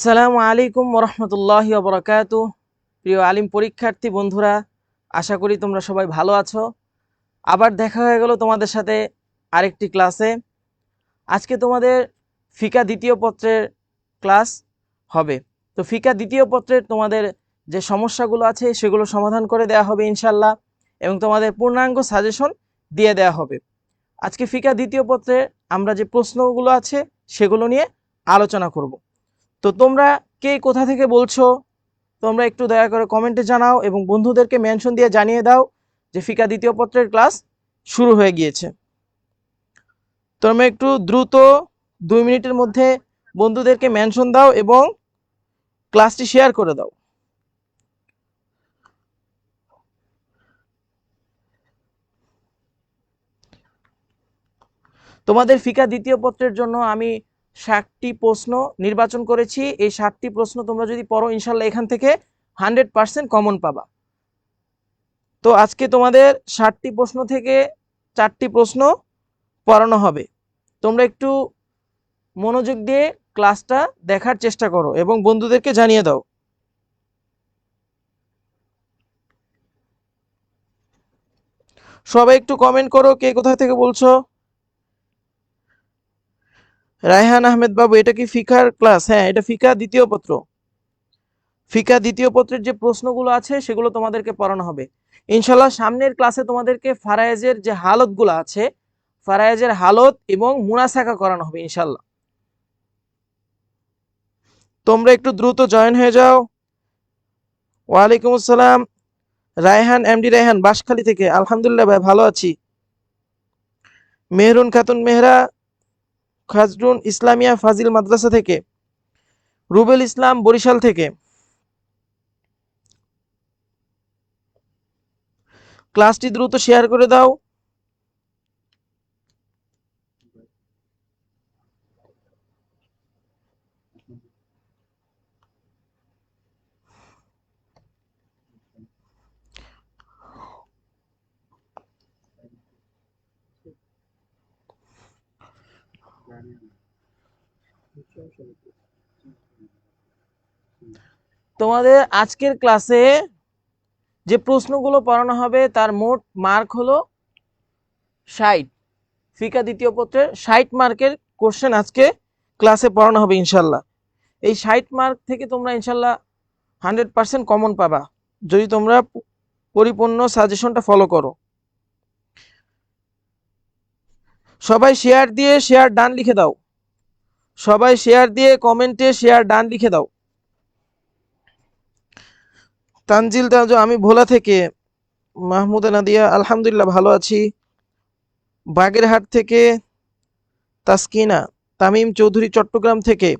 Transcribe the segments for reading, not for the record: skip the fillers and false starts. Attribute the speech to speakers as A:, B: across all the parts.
A: আসসালামু আলাইকুম ওরহমতুল্লাহি ওবরাকাতুহ। প্রিয় আলিম পরীক্ষার্থী বন্ধুরা, আশা করি তোমরা সবাই ভালো আছো। আবার দেখা হয়ে গেল তোমাদের সাথে আরেকটি ক্লাসে। আজকে তোমাদের ফিকা দ্বিতীয় পত্রের ক্লাস হবে। তো ফিকা দ্বিতীয় পত্রের তোমাদের যে সমস্যাগুলো আছে সেগুলো সমাধান করে দেওয়া হবে ইনশাল্লাহ, এবং তোমাদের পূর্ণাঙ্গ সাজেশন দিয়ে দেওয়া হবে। আজকে ফিকা দ্বিতীয় পত্রে আমরা যে প্রশ্নগুলো আছে সেগুলো নিয়ে আলোচনা করব। তো তোমরা কে কোথা থেকে বলছো তোমরা একটু দয়া করে কমেন্টে জানাও, এবং বন্ধুদেরকে মেনশন দিয়ে জানিয়ে দাও যে ফিকা দ্বিতীয় পত্রের ক্লাস শুরু হয়ে গিয়েছে। তোমরা একটু দ্রুত 2 মিনিটের মধ্যে বন্ধুদেরকে মেনশন দাও এবং ক্লাসটি শেয়ার করে দাও। তোমাদের ফিকা দ্বিতীয় পত্রের জন্য আমি 60টি প্রশ্ন নির্বাচন করেছি। এই 60টি প্রশ্ন তোমরা যদি পড়ো ইনশাল্লাহ এখান থেকে 100% কমন পাবা। তো আজকে তোমাদের 60টি প্রশ্ন থেকে 4টি প্রশ্ন পড়ানো হবে। তোমরা একটু মনোযোগ দিয়ে ক্লাসটা দেখার চেষ্টা করো এবং বন্ধুদেরকে জানিয়ে দাও। সবাই একটু কমেন্ট করো কে কোথা থেকে বলছো। রায়হান আহমেদ বাবু, এটা কি ফিকার ক্লাস? হ্যাঁ, এটা ফিকা দ্বিতীয় পত্র। ফিকা দ্বিতীয় পত্রের যে প্রশ্নগুলো আছে সেগুলো তোমাদেরকে পড়ানো হবে ইনশাল্লাহ। সামনের ক্লাসে তোমাদেরকে ফারায়েজের যে হালতগুলো আছে, ফারায়েজের হালত এবং মুনাসাকা করানো হবে ইনশাল্লাহ। তোমরা একটু দ্রুত জয়েন হয়ে যাও। ওয়ালাইকুম আসসালাম রায়হান, এমডি রায়হান, বাঁশখালী থেকে। আলহামদুলিল্লাহ ভাই, ভালো আছি। মেহরুন খাতুন মেহরা, খাজরুন ইসলামিয়া ফাজিল মাদ্রাসা থেকে। রুবেল ইসলাম, বরিশাল থেকে। ক্লাসটি দ্রুত শেয়ার করে দাও। তোমাদের আজকের ক্লাসে যে প্রশ্নগুলো পড়ানো হবে তার মোট মার্ক হলো 60। ফিকা দ্বিতীয় পত্রের 60 মার্কের কোশ্চেন আজকে ক্লাসে পড়ানো হবে ইনশাল্লাহ। এই 60 মার্ক থেকে তোমরা ইনশাল্লাহ 100% কমন পাবা যদি তোমরা পরিপূর্ণ সাজেশনটা ফলো করো। সবাই শেয়ার দিয়ে শেয়ার ডান লিখে দাও। সবাই শেয়ার দিয়ে কমেন্টে শেয়ার ডান লিখে দাও। তানজিল তাজু, আমি ভোলা থেকে। মাহমুদা নাদিয়া, আলহামদুলিল্লাহ ভালো আছি। বাগেরহাট থেকে তাসকিনা। তামিম চৌধুরী চট্টগ্রাম থেকে।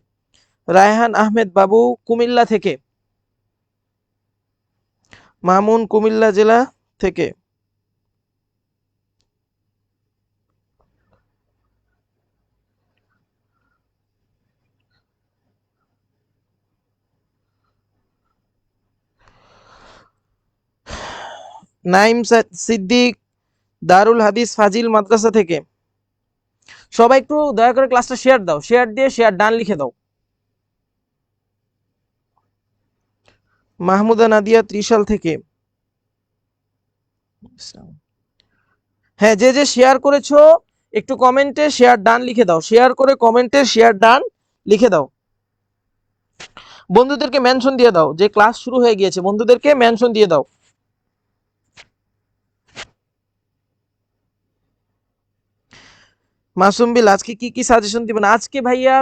A: রায়হান আহমেদ বাবু কুমিল্লা থেকে। মামুন কুমিল্লা জেলা থেকে। নাইম সিদ্দিক, দারুল হাদিস ফাজিল মাদ্রাসা থেকে। সবাই একটু দয়া করে ক্লাসটা শেয়ার দাও। শেয়ার দিয়ে শেয়ার ডান লিখে দাও। মাহমুদা নাদিয়া ত্রিশাল থেকে। হ্যাঁ, যে যে শেয়ার করেছো একটু কমেন্টে শেয়ার ডান লিখে দাও। শেয়ার করে কমেন্টে শেয়ার ডান লিখে দাও। বন্ধুদেরকে মেনশন দিয়ে দাও যে ক্লাস শুরু হয়ে গিয়েছে, বন্ধুদেরকে মেনশন দিয়ে দাও। মাসুম বিল, আজকে কি কি সাজেশন দিবেন? আজকে ভাইয়া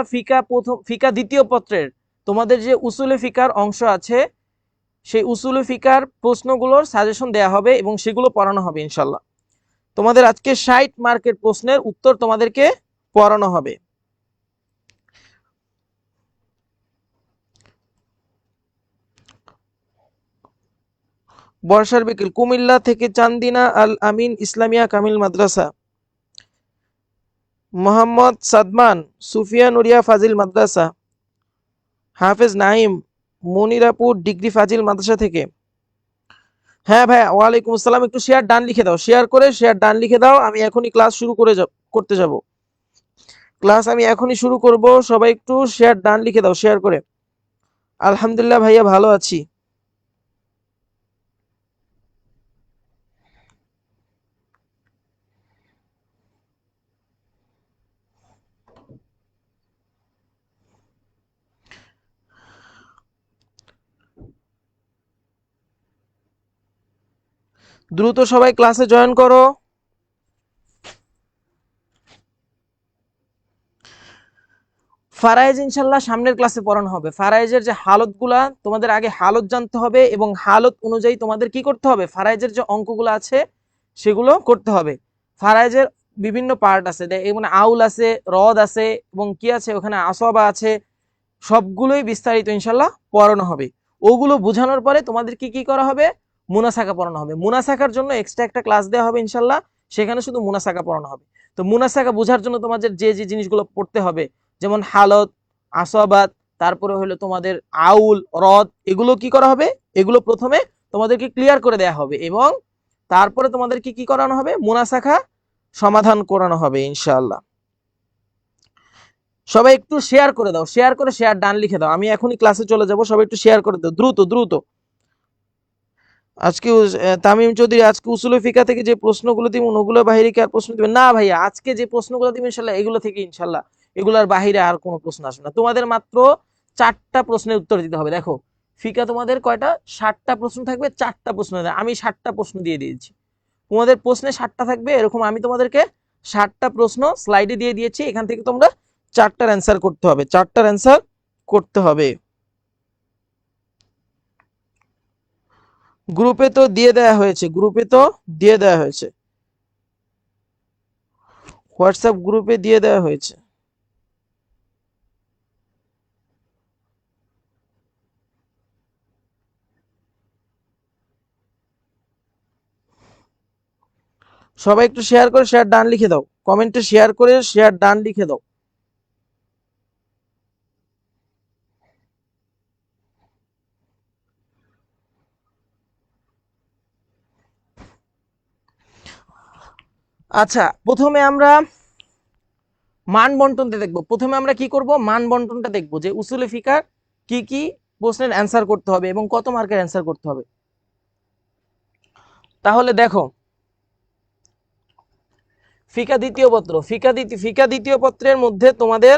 A: ফিকা দ্বিতীয় পত্রের তোমাদের যে উসুলে ফিকার অংশ আছে সেই উসুলে ফিকার প্রশ্নগুলোর সাজেশন দেয়া হবে এবং সেগুলো পড়ানো হবে ইনশাল্লাহ। তোমাদের আজকে 60 মার্কের প্রশ্নের উত্তর তোমাদেরকে পড়ানো হবে। বর্ষার বিকেল, কুমিল্লা থেকে চান্দিনা আল আমিন ইসলামিয়া কামিল মাদ্রাসা। মোহাম্মদ সাদমান, সুফিয়া নুরিয়া ফাজিল মাদ্রাসা। হাফেজ নাইম, মনিরাপুর ডিগ্রি ফাজিল মাদ্রাসা থেকে। হ্যাঁ ভাই, ওয়ালাইকুম আসসালাম। একটু শেয়ার ডান লিখে দাও। শেয়ার করে শেয়ার ডান লিখে দাও। আমি এখনই ক্লাস শুরু করতে যাব। ক্লাস আমি এখনই শুরু করব। সবাই একটু শেয়ার ডান লিখে দাও শেয়ার করে। আলহামদুলিল্লাহ ভাইয়া ভালো আছি। দ্রুত সবাই ক্লাসে জয়েন করো। ফারাইজ ইনশাল্লাহ সামনের ক্লাসে পড়ানো হবে। ফারাইজের যে হালতগুলা তোমাদের আগে হালত জানতে হবে এবং হালত অনুযায়ী তোমাদের কি করতে হবে, ফারাইজের যে অঙ্কগুলো আছে সেগুলো করতে হবে। ফারাইজের বিভিন্ন পার্ট আছে, মানে আউল আছে, রদ আছে এবং কি আছে ওখানে আসবা আছে, সবগুলোই বিস্তারিত ইনশাল্লাহ পড়ানো হবে। ওগুলো বোঝানোর পরে তোমাদের কি কি করা হবে, মুনাসাকা পড়ানো হবে। মুনাসাকার জন্য এক্সট্রা একটা ক্লাস দেওয়া হবে ইনশাল্লাহ, সেখানে শুধু মুনাসাকা পড়ানো হবে। তো মুনাসাকা বোঝার জন্য তোমাদের যে যে জিনিসগুলো পড়তে হবে, যেমন হালত, আসবাত, তারপরে হলো তোমাদের আউল, রদ, এগুলো কি করা হবে, এগুলো প্রথমে তোমাদেরকে ক্লিয়ার করে দেওয়া হবে এবং তারপরে তোমাদেরকে কি করানো হবে, মুনাসাকা সমাধান করানো হবে ইনশাআল্লাহ। সবাই একটু শেয়ার করে দাও, শেয়ার করে শেয়ার ডান লিখে দাও। আমি এখনই ক্লাসে চলে যাব, সবাই একটু শেয়ার করে দাও দ্রুত দ্রুত। আজকে তামিম চৌধুরী, আজকে উসুলে ফিকা থেকে যে প্রশ্নগুলো দিবেন ওগুলো বাহিরে কি আর প্রশ্ন দিবেন না? ভাইয়া আজকে যে প্রশ্নগুলো দিবেন ইনশাল্লাহ এগুলো থেকে ইনশাল্লাহ এগুলোর বাহিরে আর কোনো প্রশ্ন আসবে না। তোমাদের মাত্র 4টা প্রশ্নের উত্তর দিতে হবে। দেখো ফিকা তোমাদের কয়টা, 60টা প্রশ্ন থাকবে, 4টা প্রশ্ন আমি 60টা প্রশ্ন দিয়ে দিয়েছি। তোমাদের প্রশ্নে 60টা থাকবে, এরকম আমি তোমাদেরকে 60টা প্রশ্ন স্লাইডে দিয়ে দিয়েছি। এখান থেকে তোমরা 4টার অ্যান্সার করতে হবে, 4টার অ্যান্সার করতে হবে। গ্রুপে তো দিয়ে দেওয়া হয়েছে, গ্রুপে তো দিয়ে দেওয়া হয়েছে, হোয়াটসঅ্যাপ গ্রুপে দিয়ে দেওয়া হয়েছে। সবাই একটু শেয়ার করে শেয়ার ডান লিখে দাও, কমেন্টে শেয়ার করে শেয়ার ডান লিখে দাও। আচ্ছা, প্রথমে আমরা মান বন্টনটা দেখবো। প্রথমে আমরা কি করব, মান বন্টনটা দেখবো যে উসুলে ফিকার কি কি প্রশ্নের অ্যান্সার করতে হবে এবং কত মার্কের অ্যান্সার করতে হবে। তাহলে দেখো ফিকা দ্বিতীয় পত্র, ফিকা দ্বিতীয় পত্রের মধ্যে তোমাদের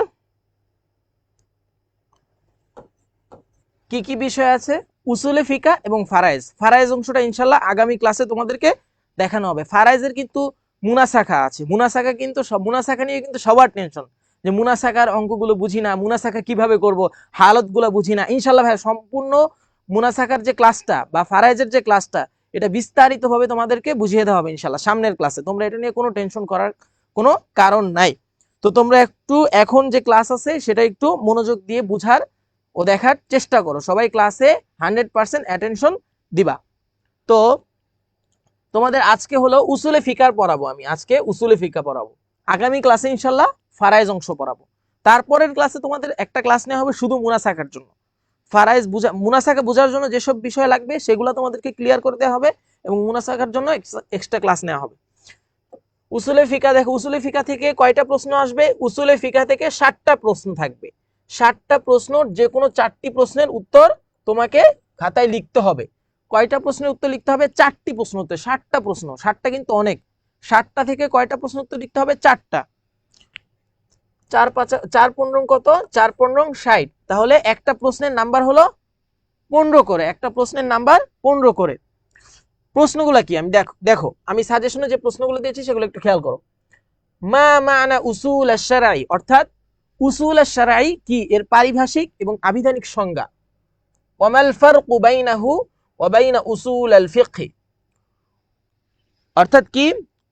A: কি কি বিষয় আছে, উসুলে ফিকা এবং ফারাইজ। ফারাইজ অংশটা ইনশাল্লাহ আগামী ক্লাসে তোমাদেরকে দেখানো হবে। ফারাইজের কিন্তু মুনাসাকা আছে, মুনাসাকা কিন্তু সব, মুনাসাকা নিয়ে কিন্তু সবার টেনশন যে মুনাসাকার অঙ্কগুলো বুঝি না, মুনাসাকা কিভাবে করব, হালতগুলো বুঝি না। ইনশাল্লাহ ভাই সম্পূর্ণ মুনাসাকার যে ক্লাসটা বা ফারাইজের যে ক্লাসটা, এটা বিস্তারিতভাবে তোমাদেরকে বুঝিয়ে দেওয়া হবে ইনশাল্লাহ সামনের ক্লাসে। তোমরা এটা নিয়ে কোনো টেনশন করার কোনো কারণ নাই। তো তোমরা একটু এখন যে ক্লাস আছে সেটা একটু মনোযোগ দিয়ে বুঝার ও দেখার চেষ্টা করো। সবাই ক্লাসে 100% অ্যাটেনশন দিবা। তো তোমাদের আজকে হলো উসুলে ফিকার পড়াবো, আমি আজকে উসুলে ফিকা পড়াবো। আগামী ক্লাসে ইনশাল্লাহ ফারাইজ অংশ পড়াবো। তারপরের ক্লাসে তোমাদের একটা ক্লাস নেওয়া হবে শুধু মুনাসাকার জন্য। ফারাইজ বুঝা, মুনাসাকা বোঝার জন্য যেসব বিষয় লাগবে সেগুলো তোমাদেরকে ক্লিয়ার করে দেওয়া হবে এবং মুনাসাকার জন্য এক্সট্রা ক্লাস নেওয়া হবে। উসুলে ফিকা দেখো, উসুলে ফিকা থেকে কয়টা প্রশ্ন আসবে, উসুলে ফিকা থেকে 60টা প্রশ্ন থাকবে। 60টা প্রশ্ন, যে কোনো 4টি প্রশ্নের উত্তর তোমাকে খাতায় লিখতে হবে। কয়টা প্রশ্নের উত্তর লিখতে হবে, 4টি প্রশ্ন উত্তর। 60টা প্রশ্ন, 60টা কিন্তু অনেক। 60টা থেকে কয়টা প্রশ্ন উত্তর লিখতে হবে, 4টা। 4 5 4 15 কত, 4 15 60। তাহলে একটা প্রশ্নের নাম্বার হলো 15 করে, একটা প্রশ্নের নাম্বার 15 করে। প্রশ্নগুলো কি আমি দেখো আমি সাজেশনে যে প্রশ্নগুলো দিয়েছি সেগুলো একটু খেয়াল করো। মা মানা উসুল আশ-শারঈ, অর্থাৎ উসুল আশ-শারঈ কি, এর পারিভাষিক এবং আবিধানিক সংজ্ঞা। ওয়ামাল ফারকু বাইনাহু ওয়া বাইনা উসুল আল ফিকহ, অর্থাৎ কি,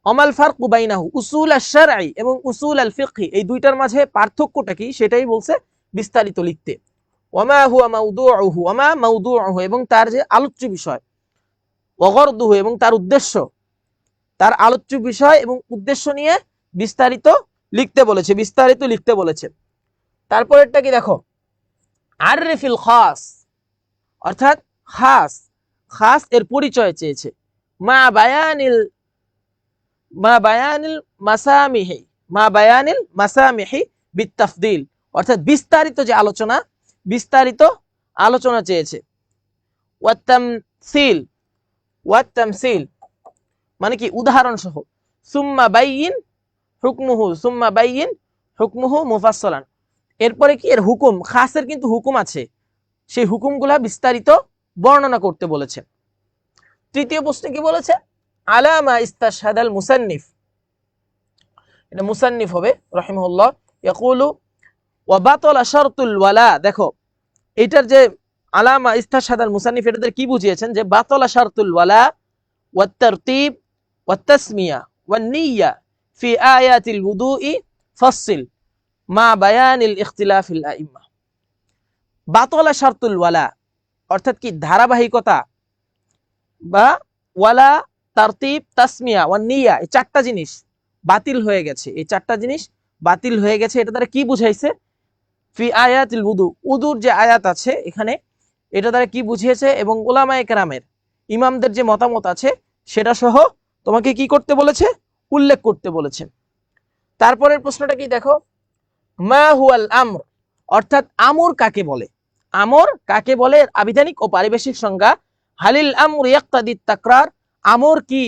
A: ওয়ামাল ফারকু বাইনাহু, উসুল আশ-শারঈ এবং উসুল আল ফিকহ, এই দুইটার মাঝে পার্থক্যটা কি সেটাই বলছে বিস্তারিত লিখতে। ওয়ামা হুয়া মাওদুউহু, ওয়ামা মাওদুউহু, এবং তার যে আলোচ্য বিষয়, ওয়া গরদুহু, এবং তার উদ্দেশ্য, তার আলোচ্য বিষয় এবং উদ্দেশ্য নিয়ে বিস্তারিত লিখতে বলেছে, বিস্তারিত লিখতে বলেছে। তারপরেরটা কি দেখো, আররিফিল খাস, অর্থাৎ খাস, খাস এর পরিচয় চেয়েছে। মা বায়ানিল, মা বায়ানিল মাসামিহি, মা বায়ানিল মাসামিহি বিতাফদিল, অর্থাৎ বিস্তারিত যে আলোচনা, বিস্তারিত আলোচনা চেয়েছে। ওয়াত্তামসিল, ওয়াত্তামসিল মানে কি উদাহরণ সহ। সুম্মা বাইয়িন হুকমুহু, সুম্মা বাইয়িন হুকমুহু মুফাসসালান, এরপরে কি এর হুকুম, খাসের কিন্তু হুকুম আছে, সেই হুকুমগুলা বিস্তারিত বর্ণনা করতে বলেছে। তৃতীয় প্রশ্নে কি বলেছে, আলামা ইস্তাশহাদাল মুসান্নিফ, এটা মুসান্নিফ হবে রাহিমাহুল্লাহ, ইয়াকুলু ওয়া বাতালা শারতুল ওয়ালা। দেখো এটার যে আলামা ইস্তাশহাদাল মুসান্নিফ, এটাদের কি বুঝিয়েছেন যে বাতালা শারতুল ওয়ালা ওয়াত তারতিব ওয়াত তাসমিয়া ওয়ান নিয়্যা ফি আয়াতিল wudu'i ফাসসিল মা বায়ানিল ইখতিলাফিল আইম্মা। বাতালা শারতুল ওয়ালা অর্থাৎ কি ধারাবাহিকতা, বা ওয়ালা, তারতিব, তাসমিয়া ওয়ান নিয়্যা, এই চারটা জিনিস বাতিল হয়ে গেছে, এই চারটা জিনিস বাতিল হয়ে গেছে। এটা দ্বারা কি বুঝাইছে, ফি আয়াতিল wudu, উদুর যে আয়াত আছে এখানে, এটা দ্বারা কি বুঝিয়েছে, এবং উলামায়ে কেরামের ইমামদের যে মতামত আছে সেটা সহ তোমাকে কি করতে বলেছে, উল্লেখ করতে বলেছে। তারপরের প্রশ্নটা কি দেখো, মা হুয়াল আমর, অর্থাৎ আমর কাকে বলে, আমর কাকে বলে, আবিধানিক ও পারিবেশিক সংজ্ঞা। হালিল আমর ইয়াক্তাদি তাকরার, আমর কি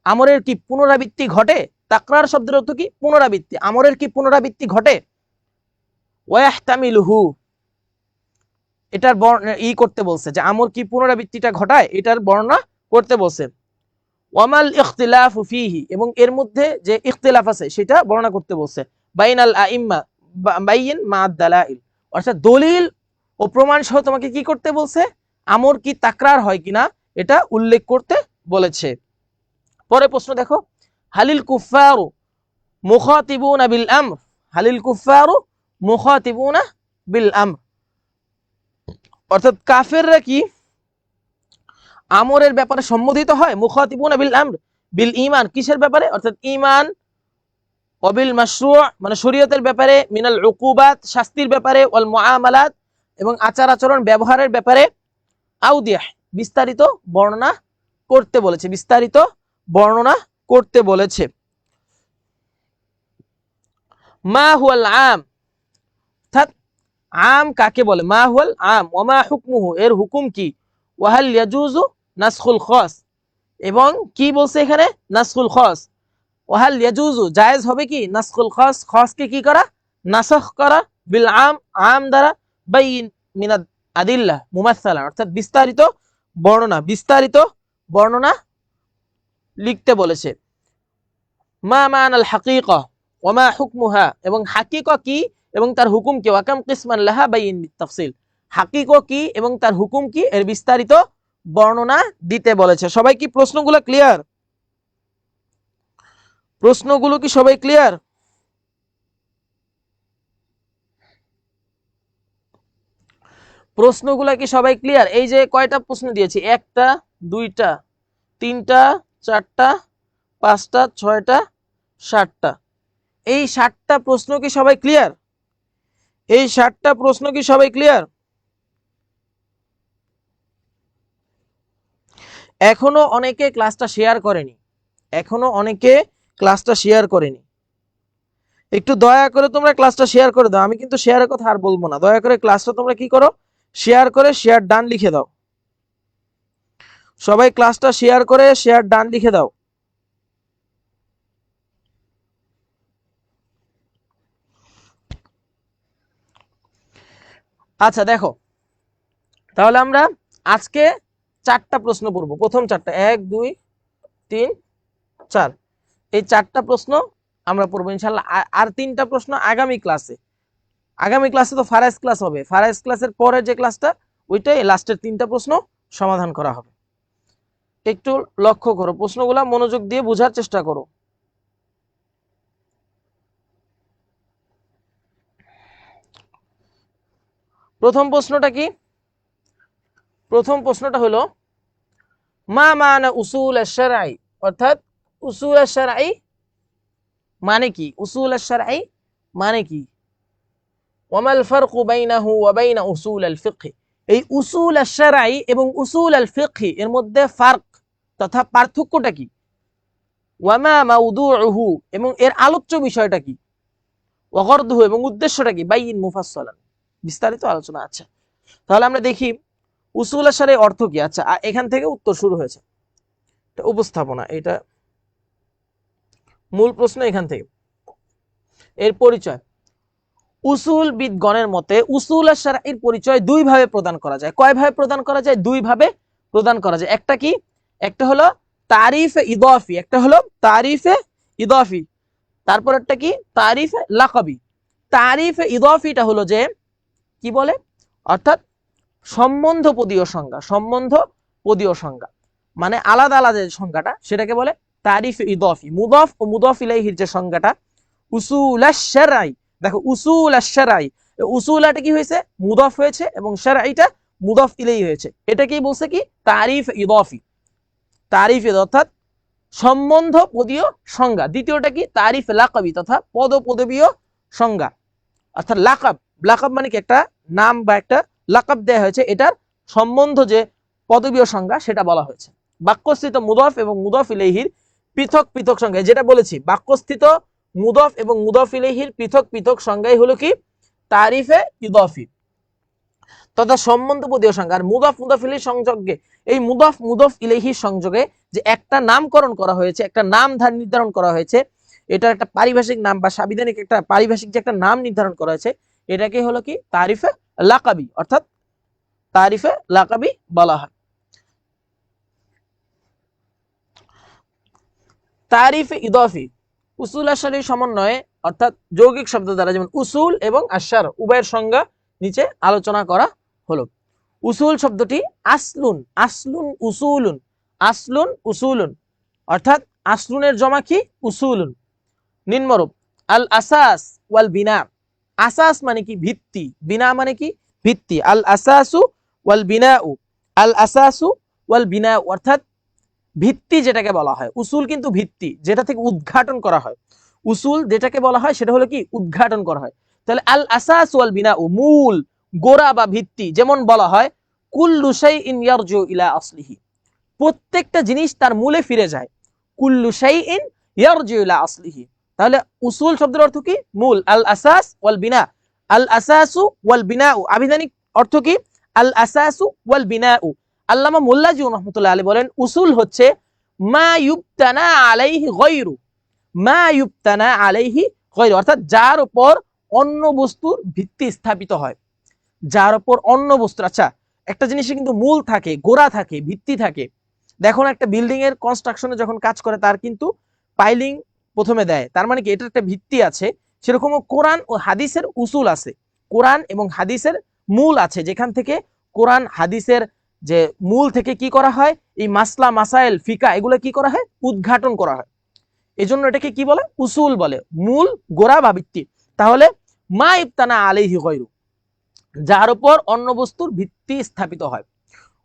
A: আমরের কি পুনরাবৃত্তি ঘটে, তাকরার শব্দের অর্থ কি পুনরাবৃত্তি, আমরের কি পুনরাবৃত্তি ঘটে। ওয়াহতামিলুহু, এটার করতে বলছে যে আমর কি পুনরাবৃত্তিটা ঘটায়, এটার বর্ণনা করতে বলছে। ওয়ামাল ইখতিলাফু ফিহি, এবং এর মধ্যে যে ইখতিলাফ আছে সেটা বর্ণনা করতে বলছে। বাইনাল আইম্মা বাইয়িন মা দালাইল, অর্থাৎ দলিল ও প্রমাণ সহ তোমাকে কি করতে বলছে, আমর কি তাকরার হয় কিনা এটা উল্লেখ করতে বলেছে। পরে প্রশ্ন দেখো, হালিল কুফফারু মুখাতিবুনা বিল আমর, হালিল কুফফারু মুখাতিবুনা বিল আমর, অর্থাৎ কাফেররা কি আমরের ব্যাপারে সম্বোধিত হয়, মুখাতিবুনা বিল আমর বিল ঈমান, কিসের ব্যাপারে, অর্থাৎ ঈমান, ওয়াবিল মাশরু' মানে শরীয়তের ব্যাপারে, মিনাল উকুবাত শাস্তির ব্যাপারে, ওয়াল মুআমালাত এবং আচার আচরণ ব্যবহারের ব্যাপারে, আউদিয়াহ বিস্তারিত বর্ণনা করতে বলেছে, বিস্তারিত বর্ণনা করতে বলেছে। মা হুয়াল আম, অর্থাৎ আম কাকে বলে, মা হুয়াল আম ওয়া মা হুকমুহু, এর হুকুম কি, ওয়াহাল ইয়াজুজু নাসখুল খাস, এবং কি বলছে এখানে, নাসখুল খাস, ওয়াহাল ইয়াজুজু জায়েজ হবে কি, নাসখুল খাস, খাসকে কি করা, নাসখ করা, বিল আম, আম দ্বারা, বাইন মিনাদ আদিল্লাহ মুমাসসালা, অর্থাৎ বিস্তারিত বর্ণনা, বিস্তারিত বর্ণনা লিখতে বলেছে। মা মানাল হাকিকা ওয়া মা হুকমুহা, এবং হাকিকা কি এবং তার হুকুম কি, ওয়া কাম কিসমান লাহা বাইন বিতাফসিল, হাকিকা কি এবং তার হুকুম কি এর বিস্তারিত বর্ণনা দিতে বলেছে। সবাই কি প্রশ্নগুলো ক্লিয়ার, প্রশ্নগুলো কি সবাই ক্লিয়ার? প্রশ্নগুলো কি সবাই ক্লিয়ার? এই যে কয়টা প্রশ্ন দিয়েছি, একটা, দুইটা, তিনটা, চারটা, পাঁচটা, ছয়টা, সাতটা, এই 7টা প্রশ্ন কি সবাই ক্লিয়ার? এই 7টা প্রশ্ন কি সবাই ক্লিয়ার? এখনো অনেকে ক্লাসটা শেয়ার করেনি, এখনো অনেকে ক্লাসটা শেয়ার করেনি, একটু দয়া করে তোমরা ক্লাসটা শেয়ার করে দাও। আমি কিন্তু শেয়ারের কথা আর বলবো না, দয়া করে ক্লাসটা তোমরা কি করো, শেয়ার করে শেয়ার ডান লিখে দাও। সবাই ক্লাসটা শেয়ার করে শেয়ার ডান লিখে দাও। আচ্ছা দেখো, তাহলে আমরা আজকে 4টা প্রশ্ন পড়বো, প্রথম 4টা, 1 2 3 4, এই 4টা প্রশ্ন আমরা পড়বো ইনশাআল্লাহ। আর 3টা প্রশ্ন আগামী ক্লাসে, আগামী ক্লাসে তো ফারাইজ ক্লাস হবে, ফারাইজ ক্লাসের পরে যে ক্লাসটা ওইটাই লাস্টের 3টা প্রশ্ন সমাধান করা হবে। একটু লক্ষ্য করো, প্রশ্নগুলো মনোযোগ দিয়ে বোঝার চেষ্টা করো। প্রথম প্রশ্নটা কি, প্রথম প্রশ্নটা হলো মা মানা উসুল আশ-শারঈ, অর্থাৎ উসুল আশ-শারঈ মানে কি, উসুল আশ-শারঈ মানে কি, ওয়ামাল ফারকু বাইনাহু ওয়া বাইনা উসুল আল ফিকহ, এই উসুল আশ-শারঈ এবং উসুল আল ফিকহ এর মধ্যে ফারক তথা পার্থক্যটা কি, ওয়ামা মাউদুউহু এবং এর আলোচ্য বিষয়টা কি, ওয়া গরদুহু এবং উদ্দেশ্যটা কি, বাইন মুফাসসালান বিস্তারিত আলোচনা আছে। তাহলে আমরা দেখি উসুল আশারের অর্থ কি। আচ্ছা, এখান থেকে উত্তর শুরু হয়েছে, এটা উপস্থাপনা, এটা মূল প্রশ্ন এখান থেকে। এর পরিচয়, উসুলবিদগণের মতে উসুল আশ-শারঈর পরিচয় দুই ভাবে প্রদান করা যায়। কয় ভাবে প্রদান করা যায়? দুই ভাবে প্রদান করা যায়। একটা কি? একটা হলো তারিফে ইদাফি, একটা হলো তারিফে ইদাফি, তারপর একটা কি? তারিফে লাকাবি। তারিফে ইদাফিটা হলো যে কি বলে, অর্থাৎ সম্বন্ধ পদীয় সংজ্ঞা, সম্বন্ধ পদীয় সংজ্ঞা মানে আলাদা আলাদা যে সংজ্ঞাটা সেটাকে বলে তারিফে ইদাফি। মুদাফ ও মুদাফ ইলাইহির যে সংজ্ঞাটা উসুল আশ-শারঈ, দেখো উসুল আশ-শারঈ, উসুলাটা কি হয়েছে? মুদাফ হয়েছে, এবং শারঈটা মুদাফ ইলাইহি হয়েছে। এটাকেই বলছে কি? তারিফ ইদাফি। তারিফ অর্থাৎ সম্বন্ধ পদীয় সংজ্ঞা। দ্বিতীয়টা কি? তারিফ লাকাবি তথা পদ পদবীয় সংজ্ঞা, অর্থাৎ লাকাব। লাকাব মানে কি? একটা নাম বা একটা লাকাব দেয়া হয়েছে, এটার সম্বন্ধ যে পদবীয় সংজ্ঞা সেটা বলা হয়েছে। বাক্যস্থিত মুদাফ এবং মুদাফ ইলাইহির পৃথক পৃথক সংজ্ঞা, যেটা বলেছি বাক্যস্থিত মুদাফ এবং মুদাফ ইলাইহির পৃথক পৃথক সংজ্ঞাই হলো কি? তারিফে ইদাফি তথা সম্বন্ধ পদীয় সংজ্ঞা। আর মুদাফ মুদাফ ইলাইহি সংযোগে, এই মুদাফ মুদাফ ইলাইহির সংযোগে যে একটা নামকরণ করা হয়েছে, একটা নাম নির্ধারণ করা হয়েছে, এটার একটা পারিভাষিক নাম বা সাংবিধানিক একটা পারিভাষিক যে একটা নাম নির্ধারণ করা হয়েছে, এটাকে হলো কি? তারিফে লাকাবি, অর্থাৎ তারিফে লাকাবি বলা হয়। তারিফে ইদাফি উসুল আশ-শারঈর সমন্বয়ে, অর্থাৎ যৌগিক শব্দ দ্বারা, যেমন উসুল এবং আশ-শার উভয়ের সংজ্ঞা নিচে আলোচনা করা হলো। উসুল শব্দটি আসলুন, আসলুন উসুলুন, আসলুন উসুলুন, অর্থাৎ আসলুনের জমা কি? উসুলুন। নিম্নরূপ, আল আসাস ওয়াল বিনা। আসাস মানে কি? ভিত্তি। বিনা মানে কি? ভিত্তি। আল আসাসু ওয়াল বিনাউ, আল আসাসু ওয়াল বিনাউ অর্থাৎ ভিত্তি যেটাকে বলা হয়। উসুল কিন্তু ভিত্তি, যেটা থেকে উদ্ঘাটন করা হয়। উসুল যেটাকে বলা হয় সেটা হলো কি? উদ্ঘাটন করা হয়। তাহলে আল আসাস ওয়াল বিনাউ, মূল, গোড়া বা ভিত্তি। যেমন বলা হয় কুল্লু শাইইন ইয়ারজু ইলা আসলিহি, প্রত্যেকটা জিনিস তার মূলে ফিরে যায়। কুল্লু শাইইন ইয়ারজু ইলা আসলিহি, তাহলে উসুল শব্দের অর্থ কি? মূল। আল আসাস ওয়াল বিনা, আল আসাসু ওয়াল বিনাউ আবিধানিক অর্থ কি? আল আসাসু ওয়াল বিনাউ। আল্লামা মোল্লাজি রাহমাতুল্লাহ আলাইহি বলেন উসুল হচ্ছে মা ইউবতানা আলাইহি গায়রু, মা ইউবতানা আলাইহি গায়রু, অর্থাৎ যার উপর অন্য বস্তুর ভিত্তি স্থাপিত হয়, যার উপর অন্য বস্তু। আচ্ছা, একটা জিনিসে কিন্তু মূল থাকে, গোড়া থাকে, ভিত্তি থাকে। দেখুন একটা বিল্ডিং এর কনস্ট্রাকশনে যখন কাজ করে তার কিন্তু পাইলিং প্রথমে দেয়, তার মানে কি? এটার একটা ভিত্তি আছে। সেরকম কোরআন ও হাদিসের উসুল আছে, কোরআন এবং হাদিসের মূল আছে, যেখান থেকে কোরআন হাদিসের যে মূল থেকে কি করা হয়? এই মাসলা মাসাইল ফিকা এগুলো কি করা হয়? উদ্ঘাটন করা হয়। এজন্য এটাকে কি বলে? উসুল বলে, মূল, গোড়া বা ভিত্তি। তাহলে মা ইবতানা আলাইহি গায়রু, যার উপর অন্য বস্তুর ভিত্তি স্থাপিত হয়,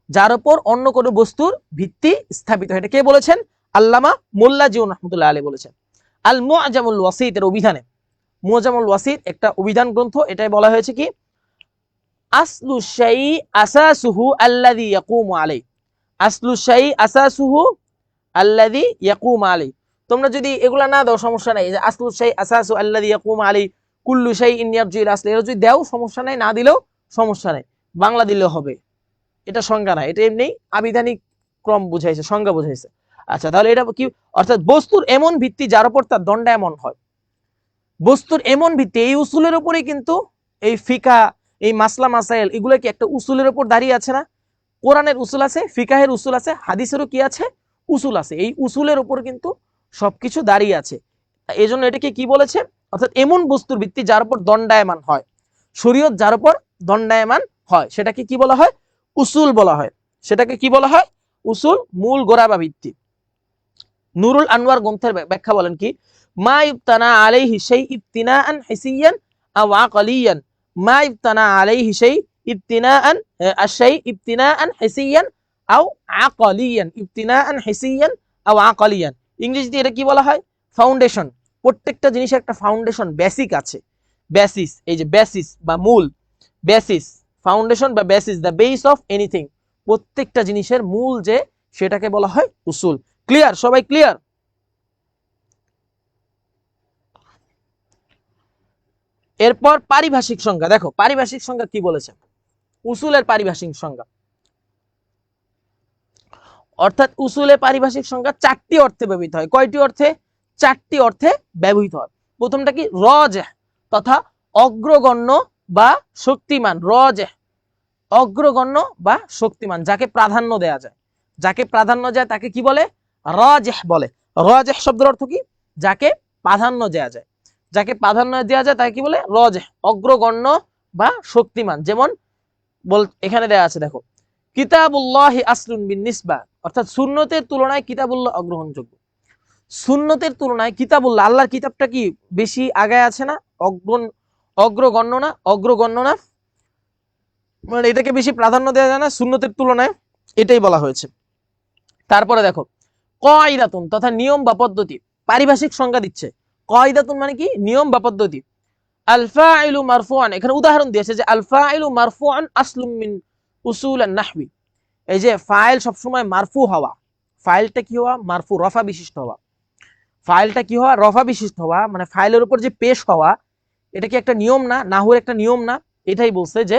A: যার উপর অন্য কোনো বস্তুর ভিত্তি স্থাপিত হয়। এটা কে বলেছেন? আল্লামা মোল্লাজি রাহমাতুল্লাহ আলাইহি বলেছেন। আল মুআজামুল ওয়াসিত এর অভিধানে, মুআজামুল ওয়াসিত একটা অভিধান গ্রন্থ, এটাই বলা হয়েছে কি? আসলু শাইই আসাসুহু আল্লাযী ইয়াকুমু আলাইহি, আসলু শাইই আসাসুহু আল্লাযী ইয়াকুমু আলাইহি। তোমরা যদি এগুলা না দাও সমস্যা নাই, যে আসলু শাইই আসাসু আল্লাযী ইয়াকুমু আলাইহি কুল্লু শাইইন ইয়ারজু ইলা আসলি, এরা যদি দাও সমস্যা নাই, না দিলেও সমস্যা নাই, বাংলা দিলেও হবে। এটা সংজ্ঞা না, এটা এমনি আবিধানিক ক্রম বুঝাইছে, সংজ্ঞা বুঝাইছে। আচ্ছা, তাহলে এটা কি? অর্থাৎ বস্তুর এমন ভিত্তি যার উপর তার দণ্ডায়মন হয়, বস্তুর এমন ভিত্তি। এই উসুলের উপরেই কিন্তু এই ফিকা, এই মাসলা মাসাইল এগুলো কি একটা উসুলের উপর দাঁড়িয়ে আছে না? কোরআনের উসুল আছে, ফিকাহের উসুল আছে, হাদিসেরও কি আছে? উসুল আছে। এই উসুলের উপর কিন্তু সবকিছু দাঁড়িয়ে আছে। এই জন্য এটাকে কি বলেছে? অর্থাৎ এমন বস্তুর ভিত্তি যার উপর দণ্ডায়মান হয়, শরীয়ত যার উপর দণ্ডায়মান হয়, সেটাকে কি বলা হয়? উসুল বলা হয়। সেটাকে কি বলা হয়? উসুল, মূল, গোড়া বা ভিত্তি। নুরুল আনওয়ার গ্রন্থের ব্যাখ্যা বলেন কি? মা ইবতানা আলাইহি শাই ইবতিনাআন হিসিয়ান আও আকালিয়ান, মা ইবতানা আলাইহি শাই ইবতিনাআন আশাই ইবতিনাআন হিসিয়ান আও আকালিয়ান, ইবতিনাআন হিসিয়ান আও আকালিয়ান। ইংরেজিতে এটা কি বলা হয়? ফাউন্ডেশন। প্রত্যেকটা জিনিসের একটা ফাউন্ডেশন, বেসিক আছে, বেসিস। এই যে বেসিস বা মূল, বেসিস, ফাউন্ডেশন বা basis, the base of anything. প্রত্যেকটা জিনিসের মূল যে, সেটাকে বলা হয় উসুল। ক্লিয়ার? সবাই ক্লিয়ার? এরপর পারিভাষিক সংজ্ঞা, দেখো পারিভাষিক সংজ্ঞা কি বলেছে। উসুলের পারিভাষিক সংজ্ঞা। অর্থাৎ উসুলের পারিভাষিক সংজ্ঞা 4টি অর্থে ব্যবহৃত হয়। কয়টি অর্থে? 4টি অর্থে ব্যবহৃত হয়। প্রথমটা কি? রাজিহ তথা অগ্রগণ্য বা শক্তিমান। রাজিহ অগ্রগণ্য বা শক্তিমান, যাকে প্রাধান্য দেয়া যায়। যাকে প্রাধান্য যায় তাকে কি বলে? রাজিহ বলে। রাজিহ শব্দের অর্থ কি? যাকে প্রাধান্য দেয়া যায়। যাকে প্রাধান্য দেয়া যায় তাকে কি বলে? রাজিহ, অগ্রগণ্য বা শক্তিমান। যেমন এখানে দেয়া আছে, দেখো, কিতাবুল্লাহি আসলুন বিন নিসবা, অর্থাৎ সুন্নতের তুলনায় কিতাবুল্লাহ অগ্রহণযোগ্য। সুন্নতের তুলনায় কিতাবুল্লাহ, আল্লাহর কিতাবটা কি বেশি আগায় আছে না? অগ্রগণ্য না? অগ্রগণ্য না, মানে এটাকে বেশি প্রাধান্য দেওয়া যায় না সুন্নতের তুলনায়, এটাই বলা হয়েছে। তারপরে দেখো, কায়দাতুন তথা নিয়ম বা পদ্ধতি, পারিভাষিক সংজ্ঞা দিচ্ছে। কায়দাতুন মানে কি? নিয়ম বা পদ্ধতি। আল ফাইলু মারফুআন, এখানে উদাহরণ দিয়েছে যে আল ফাইলু মারফুআন আসলুম মিন উসুল আন নাহবি। এই যে ফাইল সবসময় মারফু হওয়া, ফাইলটা কি হওয়া? মারফু, রফা বিশিষ্ট হওয়া। ফাইলটা কি হওয়া? রফা বিশিষ্ট হওয়া, মানে ফাইলের উপর যে পেশ হওয়া, এটা কি একটা নিয়ম না? নাহুর একটা নিয়ম না? এটাই বলছে যে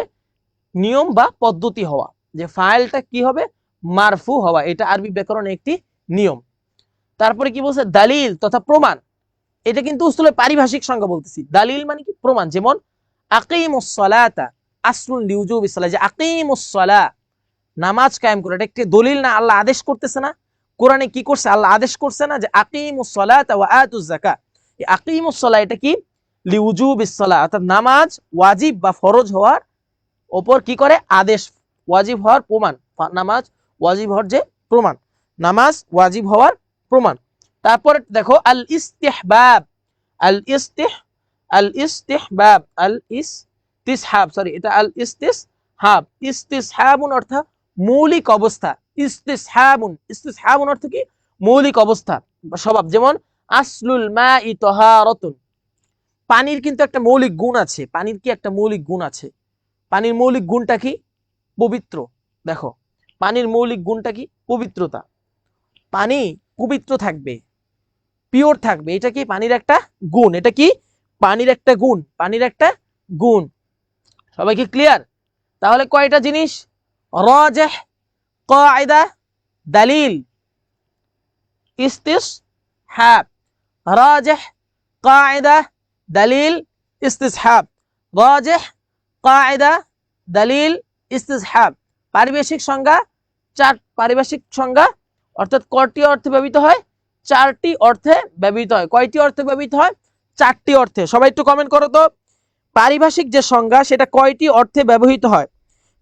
A: নিয়ম বা পদ্ধতি হওয়া, যে ফাইলটা কি হবে? মারফু হওয়া, এটা আরবি ব্যাকরণে একটি নিয়ম। তারপরে কি বলছে? দালিল তথা প্রমাণ, এটা কিন্তু উসুলের পারিভাষিক সংজ্ঞা বলতেছি। দালিল মানে কি? প্রমাণ। যেমন আকিমুস সালাতা আসলুন লিউজুবিস সালাহ, যে আকিমুস সালাহ, নামাজ কায়েম করে, এটা একটি দলিল না? আল্লাহ আদেশ করতেছে না? কোরআনে কি করছে? আল্লাহ আদেশ করছে না যে আকিমুস সালাতা ওয়া আতুজ যাকাত। এই আকিমুস সালাহ এটা কি? লিউজুবিস সালাহ, অর্থাৎ নামাজ ওয়াজিব বা ফরজ হওয়ার ওপর কি করে? আদেশ, ওয়াজিব হওয়ার প্রমাণ। নামাজ ওয়াজিব হওয়ার যে প্রমাণ, নামাজ ওয়াজিব হওয়ার প্রমাণ। তারপরে দেখো আল ইস্তিহবাব, আল ইস্তিহবাব, আল ইস্তিসহাব, সরি এটা আল ইস্তিসহাব। ইস্তিসহাবুন অর্থাৎ মৌলিক অবস্থা। ইস্তিসহাবুন অর্থ কি? মৌলিক অবস্থা বা স্বভাব। যেমন আসলুল মাই তাহারাতুন, পানির কিন্তু একটা মৌলিক গুণ আছে। পানির কি একটা মৌলিক গুণ আছে? পানির মৌলিক গুণটা কি? পবিত্র। দেখো, পানির মৌলিক গুণটা কি? পবিত্রতা। পানি পবিত্র থাকবে, পিওর থাকবে, এটা কি? পানির একটা গুণ। এটা কি? পানির একটা গুণ, পানির একটা গুণ। সবাই কি ক্লিয়ার? তাহলে কয়টা জিনিস? রাজিহ, কায়দা, দালিল, ইস্তিসহাব। রাজিহ, কায়দা, দালিল, ইস্তিসহাব। রাজিহ, কায়দা, দালিল, ইস্তিসহাব। পারিভাষিক সংজ্ঞা 4। পারিভাষিক সংজ্ঞা অর্থাৎ কয়টি অর্থে ব্যবহৃত হয়? 4টি অর্থে ব্যবহৃত হয়। কয়টি অর্থে ব্যবহৃত হয়? 4টি অর্থে। সবাই একটু কমেন্ট করো তো, পারিভাষিক যে সংজ্ঞা সেটা কয়টি অর্থে ব্যবহৃত হয়?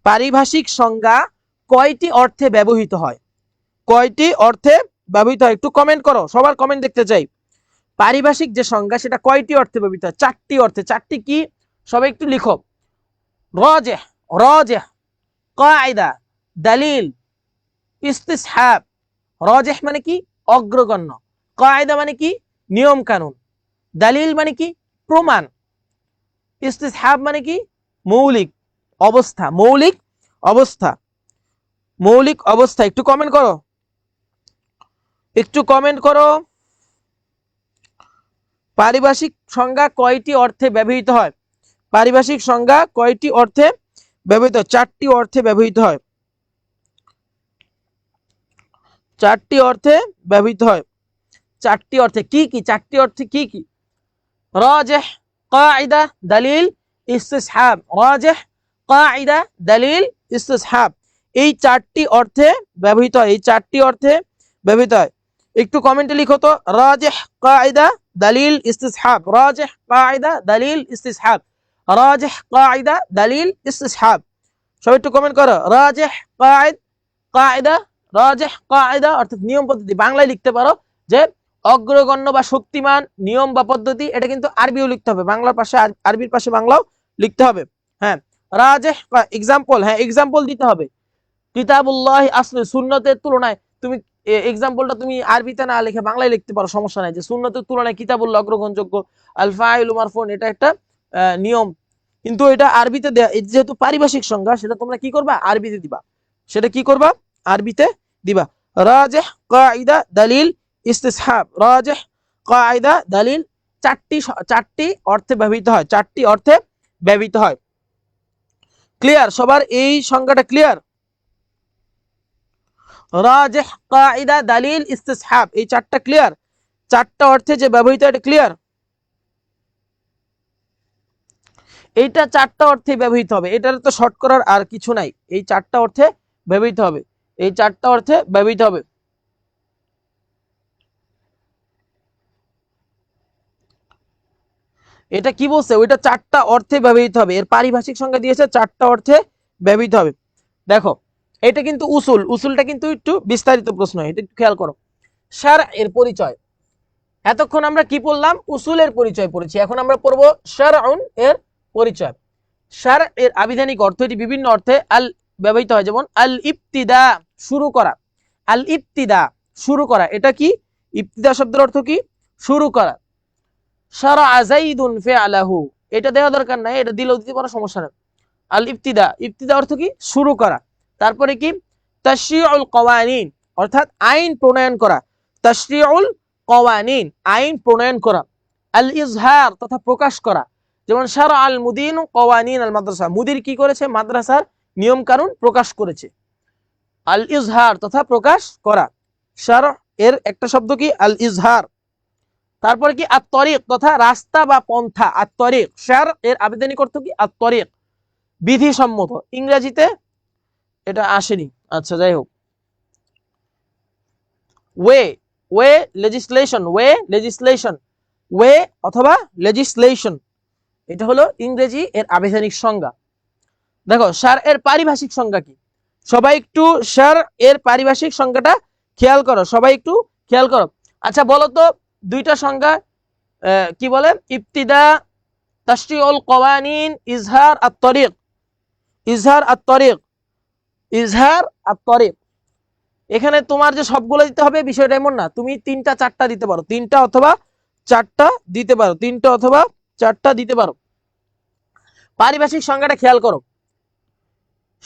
A: পারিভাষিক সংজ্ঞা কয়টি অর্থে ব্যবহৃত হয়? কয়টি অর্থে ব্যবহৃত হয়? একটু কমেন্ট করো, সবার কমেন্ট দেখতে চাই। পারিভাষিক যে সংজ্ঞা সেটা কয়টি অর্থে ব্যবহৃত হয়? 4টি অর্থে। 4টি কি? সবাই একটু লিখো। রাজিহ, রাজিহ, কায়দা, দালিল, ইস্তিসহাব। রাজিহ মানে কি? অগ্রগণ্য। কায়দা মানে কি? নিয়ম কানুন। দালিল মানে কি? প্রমাণ। ইস্তিসহাব মানে কি? মৌলিক অবস্থা। মৌলিক অবস্থা, মৌলিক অবস্থা। একটু কমেন্ট করো, একটু কমেন্ট করো। পারিভাষিক সংজ্ঞা কয়টি অর্থে ব্যবহৃত হয়? পারিভাষিক সংজ্ঞা কয়টি অর্থে ব্যবহৃত হয়? 4টি অর্থে ব্যবহৃত হয়। 4টি অর্থে ব্যবহৃত হয়। 4টি অর্থে কি কি? 4টি অর্থে কি কি? রাজিহ, কায়দা, দালিল, ইস্তিসহাব। রাজিহ, কায়দা, দালিল, ইস্তিসহাব। এই 4টি অর্থে ব্যবহৃত হয়। এই 4টি অর্থে ব্যবহৃত হয়। একটু কমেন্টে লিখো তো, রাজিহ, কায়দা, দালিল, ইস্তিসহাব। রাজিহ, কায়দা, দালিল, ইস্তিসহাব। রাজিহ, কায়দা, দালিল, ইস্তিসহাব। সবাই একটু কমেন্ট করো। রাজিহ, কায়দা, রাজিহ, কায়দা অর্থাৎ নিয়ম পদ্ধতি। বাংলায় লিখতে পারো যে অগ্রগণ্য বা শক্তিমান, নিয়ম বা পদ্ধতি। এটা কিন্তু আরবিও লিখতে হবে, বাংলার পাশে আরবির পাশে বাংলাও লিখতে হবে। হ্যাঁ, রাজিহ, এক্সাম্পল, হ্যাঁ এক্সাম্পল দিতে হবে। কিতাবুল্লাহ আসলে সুন্নতের তুলনায়, তুমি এক্সাম্পলটা তুমি আরবিতে না লিখে বাংলায় লিখতে পারো, সমস্যা নাই। যে সুন্নতের তুলনায় কিতাবুল্লাহ অগ্রগণযোগ্য, আল ফাইলু মারফুন, এটা একটা নিয়ম, কিন্তু এটা আরবিতে দেয়া। যেহেতু পারিভাষিক সংজ্ঞা, সেটা তোমরা কি করবা? আরবিতে দিবা। সেটা কি করবা? আরবিতে দিবা। রাজিহ, কায়দা, দালিল, ইস্তিসহাব। রাজিহ, কায়দা, দালিল। 4টি অর্থে ব্যবহৃত হয়। 4টি অর্থে ব্যবহৃত হয়। ক্লিয়ার? সবার এই সংজ্ঞাটা ক্লিয়ার? রাজিহ, কায়দা, দালিল, ইস্তিসহাব, এই চারটা ক্লিয়ার? চারটা অর্থে যে ব্যবহৃত, এটা ক্লিয়ার? এইটা চারটা অর্থে ব্যবহৃত হবে, এটার তো শর্ট করার আর কিছু নাই, এই চারটা অর্থে ব্যবহৃত হবে, এই চারটা অর্থে ব্যবহৃত হবে। এটা কি বলছে? ওইটা চারটা অর্থে ব্যবহৃত হবে, এর পারিভাষিক সংজ্ঞা দিয়েছে, চারটা অর্থে ব্যবহৃত হবে। দেখো এটা কিন্তু উসুল, উসুলটা কিন্তু একটু বিস্তারিত প্রশ্ন, এটা একটু খেয়াল করো। শারআ এর পরিচয়, এতক্ষণ আমরা কি পড়লাম? উসুলের পরিচয় পড়েছি, এখন আমরা পড়বো শারউন এর পরিচয়। শারআ এর আবিধানিক অর্থ, এটি বিভিন্ন অর্থে আল ব্যবহৃত হয়, যেমন আল ইবতিদা, শুরু করা। আল ইবতিদা, শুরু করা। এটা কি? ইবতিদা শব্দের অর্থ কি? শুরু করা। শারআ যাইদুন ফিআলাহু, এটা দেওয়া দরকার নাই, এটা দিলেও দিতে পারো, সমস্যা নেই। আল ইবতিদা, ইবতিদা অর্থ কি? শুরু করা। তারপরে কি? তাশরিউল কওয়ানিন, অর্থাৎ আইন প্রণয়ন করা। তাশরিউল কওয়ানিন, আইন প্রণয়ন করা। আল ইজহার, তথা প্রকাশ করা, যেমন শারআ আল মুদিন কওয়ানিন আল মাদ্রাসা, মুদির কি করেছে? মাদ্রাসার নিয়ম কানুন প্রকাশ করেছে। আল ইজহার, তথা প্রকাশ করা। শারআ এর একটা শব্দ কি? আল ইজহার। তারপরে কি? আত-তরিক, তথা রাস্তা বা পন্থা। আত-তরিক, শারআ এর আবিধানিক অর্থ কি? আত-তরিক, বিধিসম্মত। ইংরেজিতে এটা আসেনি, আচ্ছা যাই হোক। Way, way legislation, way legislation, way অথবা লেজিসলেশন, এটা হলো ইংরেজি এর আবিধানিক সংজ্ঞা। দেখো শার এর পারিভাষিক সংজ্ঞা কি? সবাই একটু শার এর পারিভাষিক সংজ্ঞাটা খেয়াল করো, সবাই একটু খেয়াল করো। আচ্ছা বলো তো দুইটা সংজ্ঞা কি বলে? ইবতিদা, তাশরিউল কওয়ানিন, ইজহার আত-তরিক। ইজহার আত-তরিক, ইজহার আত-তরিক। এখানে তোমার যে সবগুলো দিতে হবে বিষয়টা এমন না, তুমি তিনটা চারটা দিতে পারো, তিনটা অথবা চারটা দিতে পারো, তিনটা অথবা চারটা দিতে পারো। পারিভাষিক সংজ্ঞাটা খেয়াল করো।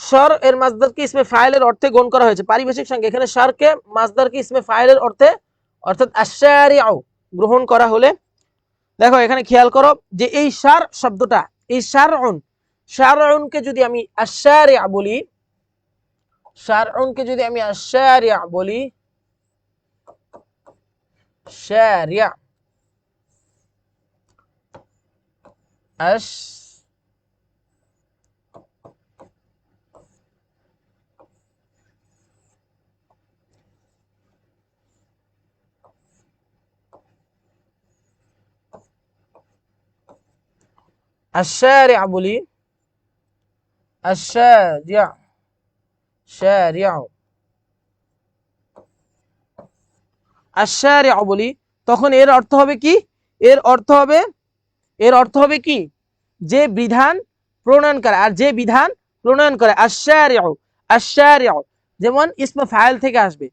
A: শার এর মাসদারকে ইসমে ফাইলের অর্থে গ্রহণ করা হয়েছে। পারিভাষিক সংজ্ঞা, এখানে শারকে মাসদারকে ইসমে ফাইলের অর্থে অর্থাৎ আশ-শারিউ গ্রহণ করা হলে, দেখো এখানে খেয়াল করো যে এই শার শব্দটা, এই শারউন, শারউনকে যদি আমি আশ-শারিউ বলি, শারউনকে যদি আমি আশ-শারিউ বলি, শারিউ, আশ আশ-শারিউ বলি, আশ-শারিউ, শারিউ, আশ-শারিউ বলি, তখন এর অর্থ হবে কি? এর অর্থ হবে, এর অর্থ হবে কি? যে বিধান প্রণয়ন করে, আর যে বিধান প্রণয়ন করে। আশ-শারিউ, আশ-শারিউ, যেমন ইসমে ফাইল থেকে আসবে,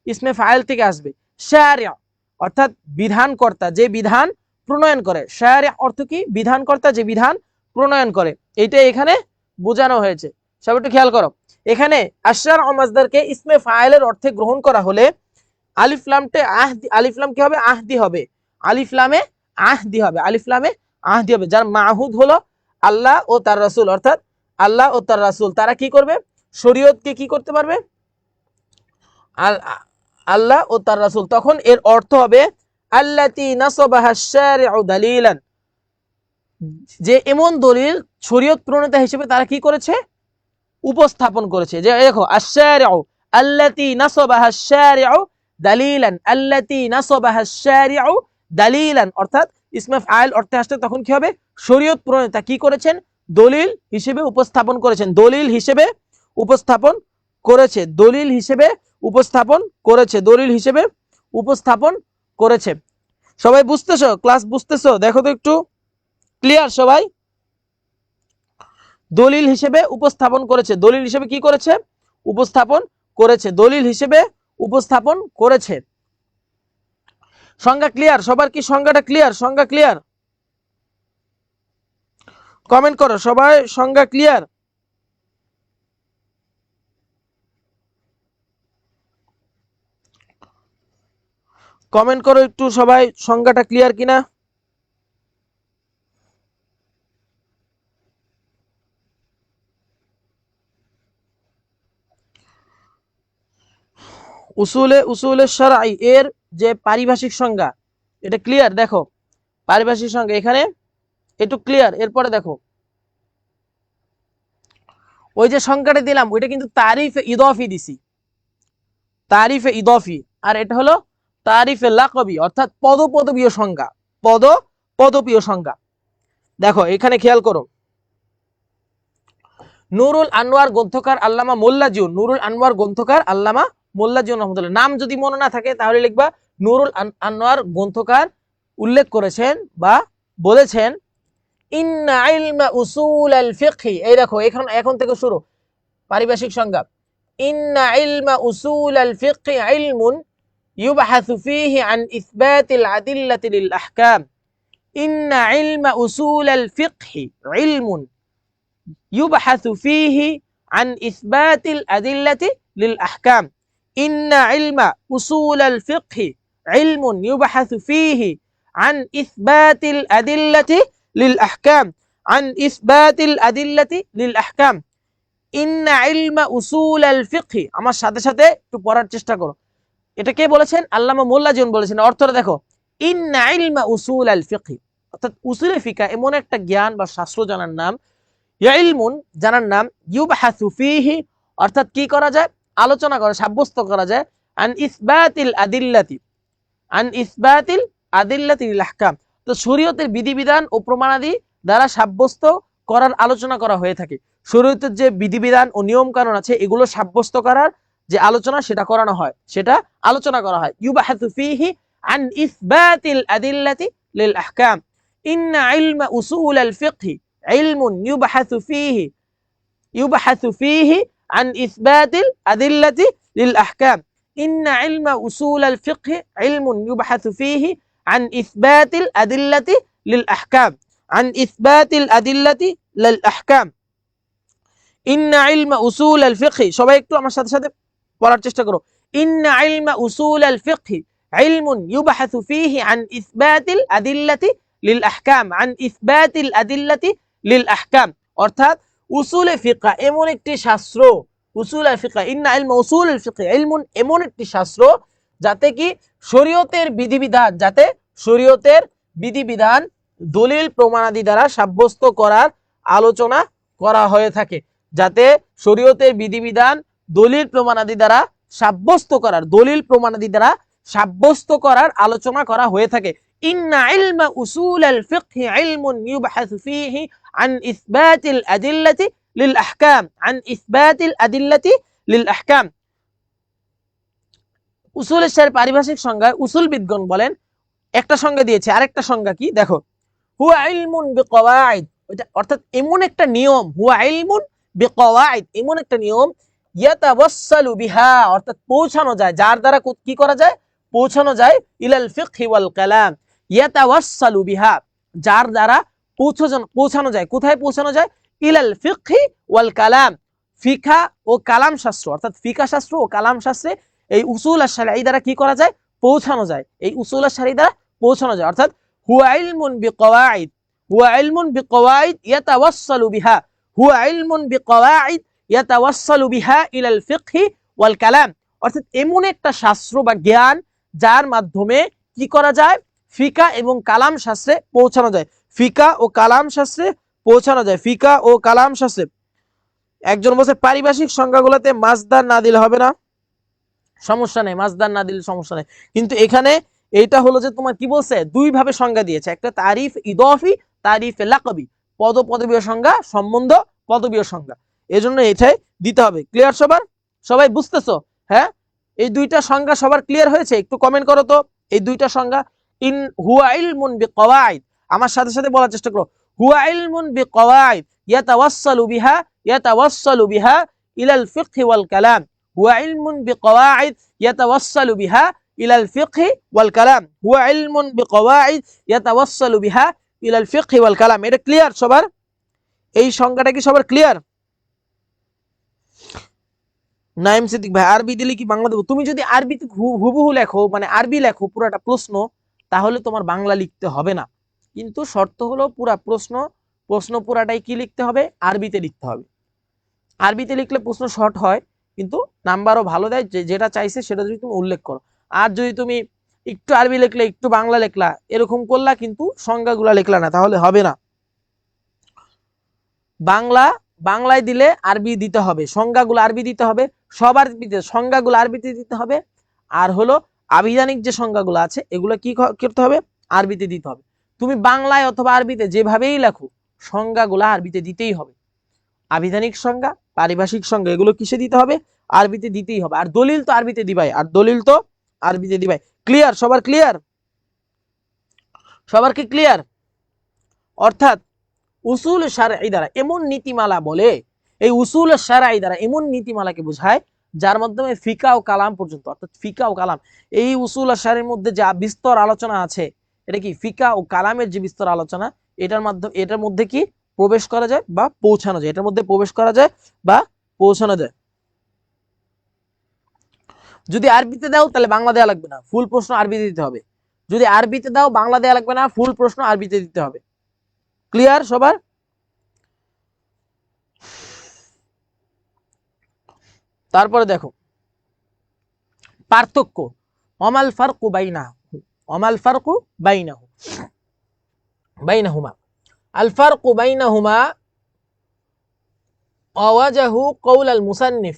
A: ইসমে ফাইল থেকে আসবে শারিউ, অর্থাৎ বিধানকর্তা, যে বিধান প্রণয়ন করে। শারিউ অর্থ কি? বিধানকর্তা, যে বিধান প্রণয়ন করে, এইটা এখানে বোঝানো হয়েছে। সব একটু খেয়াল করো, এখানে আশ-শারউ মাসদারকে ইসমে ফাইলের অর্থে গ্রহণ করা হলে আলিফ লামতে আহদি, আলিফ লাম কি হবে? আহদি হবে, আলিফ লামে আহদি হবে, আলিফ লামে আহদি হবে। যার মাহুদ হলো আল্লাহ ও তার রাসূল, অর্থাৎ আল্লাহ ও তার রাসূল, তারা কি করবে? শরীয়তকে কি করতে পারবে? আল্লাহ ও তার রাসূল। তখন এর অর্থ হবে আল্লাতী নাসাবাহা শারিউ দালিলান, যে এমন দলিল শরীয়ত প্রণেতা হিসেবে তারা কি করেছে? উপস্থাপন করেছে। যে দেখো আশ-শারিউ, আল্লাতী নাসাবাহা শারিউ দালিলান, আল্লাতী নাসাবাহা শারিউ দালিলান, অর্থাৎ ইসমে ফাইল অর্থে আসলে তখন কি হবে? শরীয়ত প্রণেতা কি করেছেন? দলিল হিসেবে উপস্থাপন করেছেন, দলিল হিসেবে উপস্থাপন করেছে, দলিল হিসেবে উপস্থাপন করেছে, দলিল হিসেবে উপস্থাপন করেছে। সবাই বুঝতেছো? ক্লাস বুঝতেছো? দেখো তো একটু ক্লিয়ার সবাই? দলিল হিসেবে উপস্থাপন করেছে, দলিল হিসেবে কি করেছে? উপস্থাপন করেছে, দলিল হিসেবে উপস্থাপন করেছে। সংজ্ঞা ক্লিয়ার সবার? কি সংজ্ঞাটা ক্লিয়ার? সংজ্ঞা ক্লিয়ার? কমেন্ট করো সবাই, সংজ্ঞা ক্লিয়ার? কমেন্ট করো একটু সবাই, সংজ্ঞাটা ক্লিয়ার কিনা। উসুলে শারঈ এর যে পারিভাষিক সংজ্ঞা, এটা ক্লিয়ার? দেখো পারিভাষিক সংজ্ঞা এখানে একটু ক্লিয়ার। এরপরে দেখো ওই যে সংজ্ঞাটা দিলাম ওইটা কিন্তু তারিফে ইদাফি দিছি, তারিফে ইদাফি, আর এটা হলো তারিফে লাকবি অর্থাৎ পদপদবীয় সংজ্ঞা, পদপদবীয় সংজ্ঞা। দেখো এখানে খেয়াল করো, নুরুল আনোয়ার গ্রন্থকার আল্লামা মোল্লাজিউন, নুরুল আনোয়ার গ্রন্থকার আল্লামা মোল্লাজিউন রহমতুল্লাহ, নাম যদি মনে না থাকে তাহলে লিখবা নুরুল আনোয়ার গ্রন্থকার উল্লেখ করেছেন বা বলেছেন ইন্না ইলমা উসুল আল ফিকহি, এই দেখো এখন থেকে শুরু পারিভাষিক সংজ্ঞা, ইন্না ইলমা উসুল আল ফিকহি ইলমুন ইউবহাসু ফীহি আন ইসবাতিল আদিল্লাতি লিল আহকাম, ইন্না ইলমা উসুল আল ফিকহি ইলমুন يبحث فيه عن إثبات الأدلة للأحكام، إن علم أصول الفقه علم يبحث فيه عن إثبات الأدلة للأحكام، عن إثبات الأدلة للأحكام، إن علم أصول الفقه। আমার সাথে সাথে একটু পড়ার চেষ্টা করো, এটা কে বলেছেন? আল্লামা মোল্লাজিউন বলেছেন। অর্থটা দেখো, ইন্না ইলমা উসুল আল ফিকহি অর্থাৎ উসুলে ফিকহ এমন একটা জ্ঞান বা শাস্ত্র জানার নাম, ইলমুন জানার নাম, ইউবহাসু ফীহি অর্থাৎ কি করা যায়? আলোচনা করা, সাব্যস্ত করা যায়, আন ইসবাতিল আদিল্লাতি, আন ইসবাতিল আদিল্লাতি লিল আহকাম, তো শরীয়তের বিধিবিধান ও প্রমাণাদি দ্বারা সাব্যস্ত করার আলোচনা করা হয়ে থাকে। শরীয়তের যে বিধিবিধান ও নিয়ম কানুন আছে এগুলো সাব্যস্ত করার যে আলোচনা সেটা করানো হয়, সেটা আলোচনা করা হয়। ইউবহাসু ফীহি আন ইসবাতিল আদিল্লাতি লিল আহকাম, ইন্না ইলমা উসুল আল ফিকহি علم يبحث فيه عن إثبات الأدلة للأحكام، إن علم أصول الفقه علم يبحث فيه عن إثبات الأدلة للأحكام، عن إثبات الأدلة للأحكام، إن علم أصول الفقه সবাই একটু আমার সাথে সাথে পড়ার চেষ্টা করো, إن علم أصول الفقه علم يبحث فيه عن إثبات الأدلة للأحكام، عن إثبات الأدلة লিল আহকাম, অর্থাৎ উসুলে ফিকহ এমন একটি শাস্ত্র, উসুলে ফিকহ ইন্না ইলমা উসুলুল ফিকহ ইলমুন এমন একটি শাস্ত্র যাতে কি শরীয়তের বিধিবিধান, যাতে শরীয়তের বিধিবিধান দলিল প্রমাণাদি দ্বারা সাব্যস্ত করার আলোচনা করা হয়ে থাকে, যাতে শরীয়তের বিধিবিধান দলিল প্রমাণাদি দ্বারা সাব্যস্ত করার, দলিল প্রমাণাদি দ্বারা সাব্যস্ত করার আলোচনা করা হয়ে থাকে। ইন্না ইলমা উসুলাল ফিকহি ইলমুন ইউবহাসু ফীহি عن إثبات الأدلة للأحكام، عن إثبات الأدلة للأحكام। উসুলের শারঈ পারিভাষিক সংজ্ঞায় উসুলবিদগণ বলেন, একটা সংজ্ঞা দিয়েছে, আরেকটা সংজ্ঞা কি দেখো, হুয়া ইলমুন বিকওয়াইদ, অর্থাৎ এমন একটা নিয়ম, হুয়া ইলমুন বিকওয়াইদ এমন একটা নিয়ম, ইয়াতাওয়াসসালু বিহা অর্থাৎ পৌঁছানো যায়, যার দ্বারা কি করা যায়? পৌঁছানো যায়, ইলাল ফিকহি ওয়াল কালাম, ইয়াতাওয়াসসালু বিহা যার দ্বারা পৌঁছানো যায়, কোথায় পৌঁছানো যায়? ইলাল ফিকহি ওয়াল কালাম, ফিকহ ও কালাম শাস্ত্র, অর্থাৎ ফিকহ শাস্ত্র ও কালাম শাস্ত্রে এই উসুল আশ-শারঈ দ্বারা কি করা যায়? পৌঁছানো যায়, এই উসুল আশ-শারঈ দ্বারা পৌঁছানো যায়। অর্থাৎ হুয়া ইলমুন বিকওয়াইদ, হুয়া ইলমুন বিকওয়াইদ ইয়াতাওয়াসসালু বিহা, হুয়া ইলমুন বিকওয়াইদ ইয়াতাওয়াসসালু বিহা ইলাল ফিকহি ওয়াল কালাম, অর্থাৎ এমন একটা শাস্ত্র বা জ্ঞান যার মাধ্যমে কি করা যায়? ফিকহ এবং কালাম শাস্ত্রে পৌঁছানো যায়, ফিকহ ও কালাম শাস্ত্রে পৌঁছানো যায়, ফিকহ ও কালাম শাস্ত্রে। একজন বলছে পারিভাষিক সংজ্ঞাগুলোতে মাসদার না দিলে হবে না, সমস্যা নেই, মাসদার না দিলে সমস্যা নেই, কিন্তু এখানে এইটা হলো যে তোমার কি বলছে, দুই ভাবে সংজ্ঞা দিয়েছে, একটা তারিফ ইদাফি, তারিফ লাকবি, পদ পদবীয় সংজ্ঞা, সম্বন্ধ পদবীয় সংজ্ঞা, এজন্য এটাই দিতে হবে। ক্লিয়ার সবার? সবাই বুঝতেছো? হ্যাঁ, এই দুইটা সংজ্ঞা সবার ক্লিয়ার হয়েছে? একটু কমেন্ট করো তো এই দুইটা সংজ্ঞা। ইন হুয়া ইলমুন বিকওয়াইদ, আমার সাথে সাথে বলার চেষ্টা করো, হুয়া ইলমুন বিকওয়াইদ ইয়াতাওয়াসসালু বিহা ইলাল ফিকহি ওয়াল কালাম, হুয়া ইলমুন বিকওয়াইদ ইয়াতাওয়াসসালু বিহা ইলাল ফিকহি ওয়াল কালাম, হুয়া ইলমুন বিকওয়াইদ ইয়াতাওয়াসসালু বিহা ইলাল ফিকহি ওয়াল কালাম। এটা ক্লিয়ার সবার? এই সংজ্ঞাটা কি সবার ক্লিয়ার? নাইম সিদ্দিক ভাই, আরবি দিলে কি বাংলা দেবো? তুমি যদি আরবিতে হুবহু লেখো, মানে আরবি লেখো পুরোটা প্রশ্ন, তাহলে তোমার বাংলা লিখতে হবে না, কিন্তু শর্ত হলো পুরা প্রশ্ন পুরাটাই কি লিখতে হবে? আরবিতে লিখতে হবে। আরবিতে লিখলে প্রশ্ন শর্ট হয়, কিন্তু নাম্বারও ভালো দেয়, যেটা চাইছে সেটা যদি তুমি উল্লেখ করো। আর যদি তুমি একটু আরবি লিখলে একটু বাংলা লিখলা এরকম করলা কিন্তু সংজ্ঞাগুলা লিখলা না, তাহলে হবে না। বাংলায় দিলে আরবি দিতে হবে, সংজ্ঞাগুলো আরবি দিতে হবে, সব আরবিতে, সংজ্ঞাগুলো আরবিতে দিতে হবে। আর হলো আভিধানিক যে সংজ্ঞাগুলো আছে এগুলো কি করতে হবে, আরবিতে দিতে হবে। তুমি বাংলায় অথবা আরবিতে যেভাবেই লেখো সংজ্ঞাগুলো আরবিতে দিতেই হবে। আভিধানিক সংজ্ঞা, পারিভাষিক সংজ্ঞা এগুলো কিসে দিতে হবে, আরবিতে দিতেই হবে। আর দলিল তো আরবিতে দিবাই, ক্লিয়ার? সবার ক্লিয়ার? সবার কি ক্লিয়ার? অর্থাৎ উসুল শারঈ দ্বারা এমন নীতিমালা বলে, এই উসুল শারঈ দ্বারা এমন নীতিমালাকে বোঝায় যার মাধ্যমে ফিকা ও কালাম পর্যন্ত, অর্থাৎ ফিকা ও কালাম, এই উসুল শারঈর মধ্যে যা বিস্তর আলোচনা আছে, এটা কি ফিকা ও কালামের যে বিস্তর আলোচনা, এটার মধ্যে কি প্রবেশ করা যায় বা পৌঁছানো যায়, এটার মধ্যে প্রবেশ করা যায় বা পৌঁছানো যায়। যদি আরবিতে দাও তাহলে বাংলা দেওয়া লাগবে না, ফুল প্রশ্ন আরবিতে দিতে হবে। যদি আরবিতে দাও বাংলা দেওয়া লাগবে না, ফুল প্রশ্ন আরবিতে দিতে হবে। ক্লিয়ার সবার? তারপরে দেখো পার্থক্য, অমাল ফারকু বাইনাহুমা, আল ফারকু বাইনাহুমা ওয়াজাহু কওল আল মুসান্নিফ,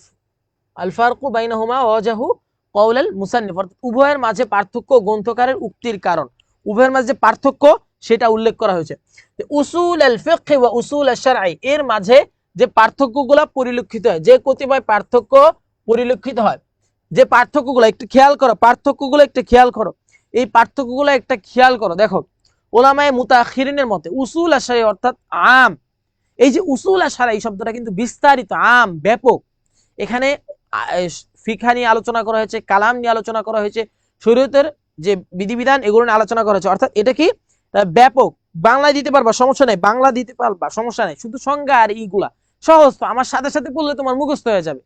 A: আল ফারকু বাইনাহুমা ওয়াজাহু কওল আল মুসান্নিফ, অর্থাৎ উভয়ের মাঝে পার্থক্য গ্রন্থকারের উক্তির কারণ, উভয়ের মাঝে পার্থক্য সেটা উল্লেখ করা হয়েছে। উসুল আল ফিকহ ওয়া উসুল আশ শারঈ, এর মাঝে যে পার্থক্যগুলো পরিলক্ষিত হয়, যে কতিপয় পার্থক্য পরিলক্ষিত হয়, যে পার্থক্যগুলো একটু খেয়াল করো, এই পার্থক্যগুলো একটা খেয়াল করো। দেখো ওলামায়ে মুতাআখিরিনের মতে উসুল আশ শারঈ অর্থাৎ আম, এই যে উসুল আশ শারঈ শব্দটা কিন্তু বিস্তারিত, আম, ব্যাপক। এখানে ফিকহ নিয়ে আলোচনা করা হয়েছে, কালাম নিয়ে আলোচনা করা হয়েছে, শরীয়তের যে বিধিবিধান এগুলো নিয়ে আলোচনা করা হয়েছে, অর্থাৎ এটা কি ব্যাপক। বাংলায় দিতে পারবা সমস্যা নাই, বাংলা দিতে পারবা সমস্যা নাই, শুধু সংজ্ঞা আর ইগুলা সহজ তো, আমার সাথে সাথে পড়লে তোমার মুখস্থ হয়ে যাবে,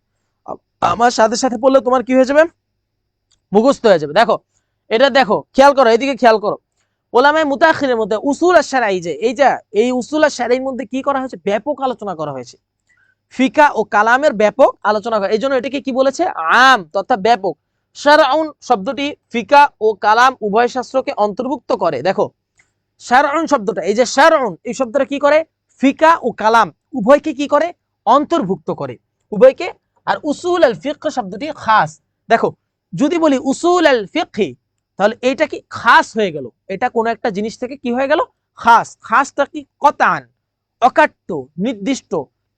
A: আমার সাথে সাথে পড়লে তোমার কি হয়ে যাবে, মুখস্থ হয়ে যাবে। দেখো এটা দেখো, খেয়াল করো, এদিকে খেয়াল করো। ওলামায়ে মুতাআখিরের মধ্যে উসুল আশ শারঈ, যে এই উসুল আশ শারঈর মধ্যে কি করা হয়েছে, ব্যাপক আলোচনা করা হয়েছে, ফিকা ও কালামের ব্যাপক আলোচনা করা, এই জন্য এটাকে কি বলেছে, আম তথা ব্যাপক। শারউন শব্দটি ফিকা ও কালাম উভয় শাস্ত্রকে অন্তর্ভুক্ত করে। দেখো শারউন শব্দটা, এই যে শারউন এই শব্দটা কি করে, ফিকা ও কালাম উভয়কে কি করে, অন্তর্ভুক্ত করে, উভয়কে। আর উসুল আল ফিকহ শব্দটি খাস। দেখো যদি বলি উসুল আল ফিকহ তাহলে এটা কি খাস হয়ে গেল, এটা কোন একটা জিনিস থেকে কি হয়ে গেল, খাস। খাসটা কি কতান, অকাট্য,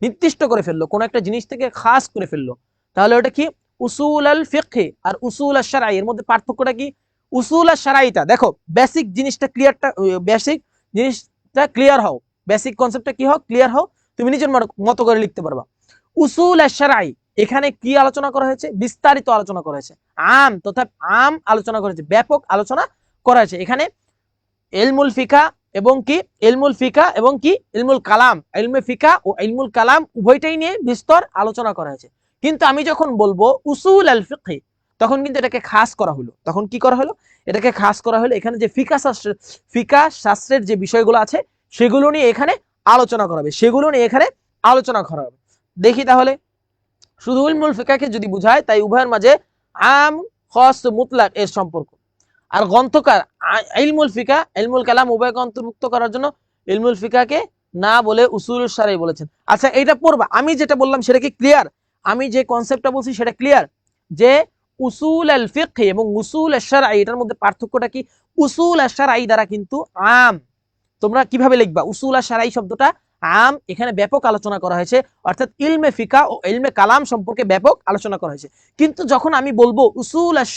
A: নির্দিষ্ট করে ফেললো, কোন একটা জিনিস থেকে খাস করে ফেললো, তাহলে ওটা কি উসুল আল ফিকহ। আর উসুল আশ শারঈ এর মধ্যে পার্থক্যটা কি, উসুল আশ শারঈটা দেখো বেসিক জিনিসটা ক্লিয়ার হও, বেসিক কনসেপ্টটা কি হও, ক্লিয়ার হও, তুমি নিজের মতো করে লিখতে পারবা। উসুল আশ শারঈ এখানে কি আলোচনা করা হয়েছে, বিস্তারিত আলোচনা করা হয়েছে, আম তথা আম আলোচনা করা হয়েছে, ব্যাপক আলোচনা করা হয়েছে। এখানে ইলমুল ফিকা এবং কি ইলমুল কালাম, ইলমে ফিকা ও ইলমুল কালাম উভয়টাই নিয়ে বিস্তর আলোচনা করা হয়েছে। কিন্তু আমি যখন বলবো উসুল আল ফিকহ তখন কিন্তু এটাকে খাস করা হলো, তখন কি করা হলো, এটাকে খাস করা হলো। এখানে যে ফিকা শাস্ত্রের যে বিষয়গুলো আছে সেগুলো নিয়ে এখানে আলোচনা করা হবে, দেখি তাহলে শুধু ইলমুল ফিকাকে যদি বুঝায় তাই উভয়ের মাঝে আম, খাস, মুতলাক এর সম্পর্ক। আর গ্রন্থকার ইলমুল ফিকা ইলমুল কালাম উভয়কে অন্তর্ভুক্ত করার জন্য ইলমুল ফিকাকে না বলে উসুল শারঈ বলেছেন। আচ্ছা এটা পড়বা, আমি যেটা বললাম সেটা কি ক্লিয়ার, আমি যে কনসেপ্টটা বলছি সেটা ক্লিয়ার, যে উসুল আল ফিকহ এবং উসুল আশ শারঈ এটার মধ্যে পার্থক্যটা কি, উসুল আশ শারঈ দ্বারা কিন্তু আম, তোমরা কিভাবে লিখবা, উসুল আশ শারঈ শব্দটা আম, এখানে ব্যাপক আলোচনা করা হয়েছে, অর্থাৎ ইলমে ফিকা ও ইলমে কালাম সম্পর্কে ব্যাপক আলোচনা করা হয়েছে। কিন্তু যখন আমি বলবো উসুল আল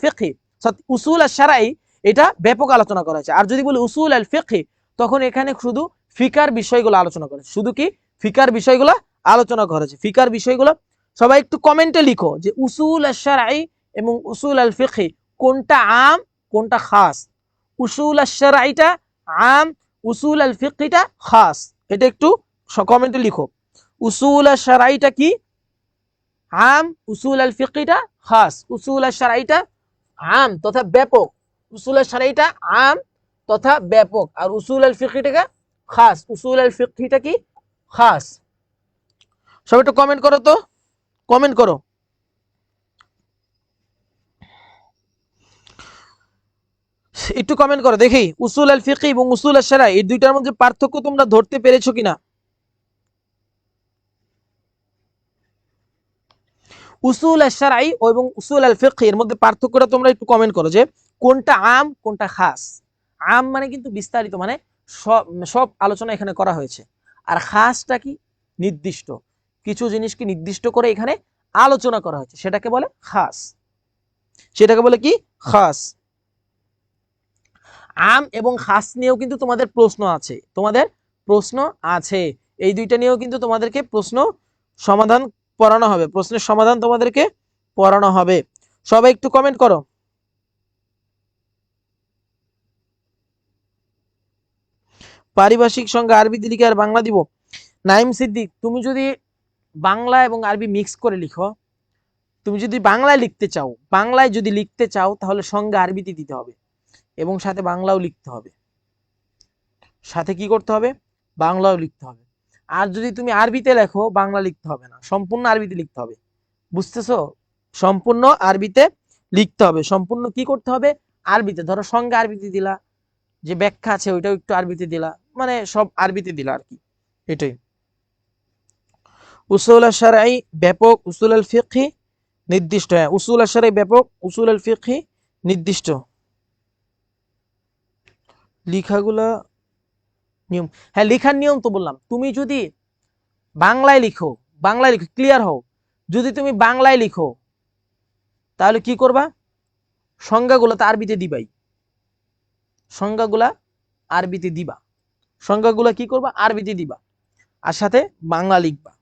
A: ফিকহ, উসুল আশ শারঈ এটা ব্যাপক আলোচনা করা হয়েছে। আর যদি বলি উসুল আল ফিকহ তখন এখানে শুধু ফিকার বিষয়গুলো আলোচনা করা হয়েছে, শুধু কি ফিকার বিষয়গুলো আলোচনা করা হয়েছে, ফিকার বিষয়গুলো। সবাই একটু কমেন্টে লিখো যে উসুল আশ শারঈ এবং উসুল আল ফিকহ কোনটা আম কোনটা খাস, উসুল আশ শারঈটা আম, উসুল আল ফিকহটা খাস, এটা একটু কমেন্টে লিখো। উসুল আশ শারঈটা কি আম, উসুল আল ফিকহটা খাস, উসুল আশ শারঈটা আম তথা ব্যাপক, উসুল আশ শারঈটা আম তথা ব্যাপক, আর উসুল আল ফিকহটা খাস, উসুল আল ফিকহটা কি খাস। সবাই একটু কমেন্ট করো তো। কমেন্ট করো। একটু কমেন্ট করো দেখি উসুল আল ফিকহ এবং উসুল আল শারঈ এই দুইটার মধ্যে পার্থক্য তোমরা ধরতে পেরেছো কিনা। উসুল আল শারঈ এবং উসুল আল ফিকহ এর মধ্যে পার্থক্যটা তোমরা একটু কমেন্ট করো যে কোনটা আম কোনটা খাস। আম মানে কিন্তু বিস্তারিত, মানে সব সব আলোচনা এখানে করা হয়েছে। আর খাসটা কি, নির্দিষ্ট কিছু জিনিসকে নির্দিষ্ট করে এখানে আলোচনা করা হয়েছে, সেটাকে বলে খাস, সেটাকে বলে কি খাস। আম এবং খাস নিয়েও কিন্তু তোমাদের প্রশ্ন আছে, তোমাদের প্রশ্ন আছে, এই দুইটা নিয়েও কিন্তু তোমাদেরকে প্রশ্ন সমাধান পড়ানো হবে, প্রশ্নের সমাধান তোমাদেরকে পড়ানো হবে। সবাই একটু কমেন্ট করো। পারিভাষিক সংজ্ঞা আরবি দিলিকে আর বাংলা দিব। নাইম সিদ্দিক, তুমি যদি বাংলা এবং আরবি মিক্স করে লিখো, তুমি যদি বাংলায় লিখতে চাও, বাংলায় যদি লিখতে চাও তাহলে সংজ্ঞা আরবিতে দিতে হবে এবং সাথে বাংলাও লিখতে হবে, সাথে কি করতে হবে, বাংলাও লিখতে হবে। আর যদি তুমি আরবিতে লেখো বাংলা লিখতে হবে না, সম্পূর্ণ আরবিতে লিখতে হবে, বুঝতেছো? সম্পূর্ণ আরবিতে লিখতে হবে। সম্পূর্ণ কি করতে হবে, আরবিতে। ধরো সংজ্ঞা আরবিতে দিলা, যে ব্যাখ্যা আছে ওইটাও একটু আরবিতে দিলা, মানে সব আরবিতে দিলা আর কি, এটাই। উসুল আল শারঈ ব্যাপক, উসুল আল ফিকহি নির্দিষ্ট। হ্যাঁ, উসুল আল শারঈ ব্যাপক, উসুল আল ফিকহি নির্দিষ্ট। লেখাগুলা নিয়ম, হ্যাঁ লেখার নিয়ম তো বললাম। তুমি যদি বাংলায় লিখো, বাংলায় লিখো, ক্লিয়ার হও, যদি তুমি বাংলায় লিখো তাহলে কি করবা, সংজ্ঞাগুলো তো আরবিতে দিবাই, সংজ্ঞাগুলা আরবিতে দিবা, সংজ্ঞাগুলা কি করবা, আরবিতে দিবা, আর সাথে বাংলা লিখবা।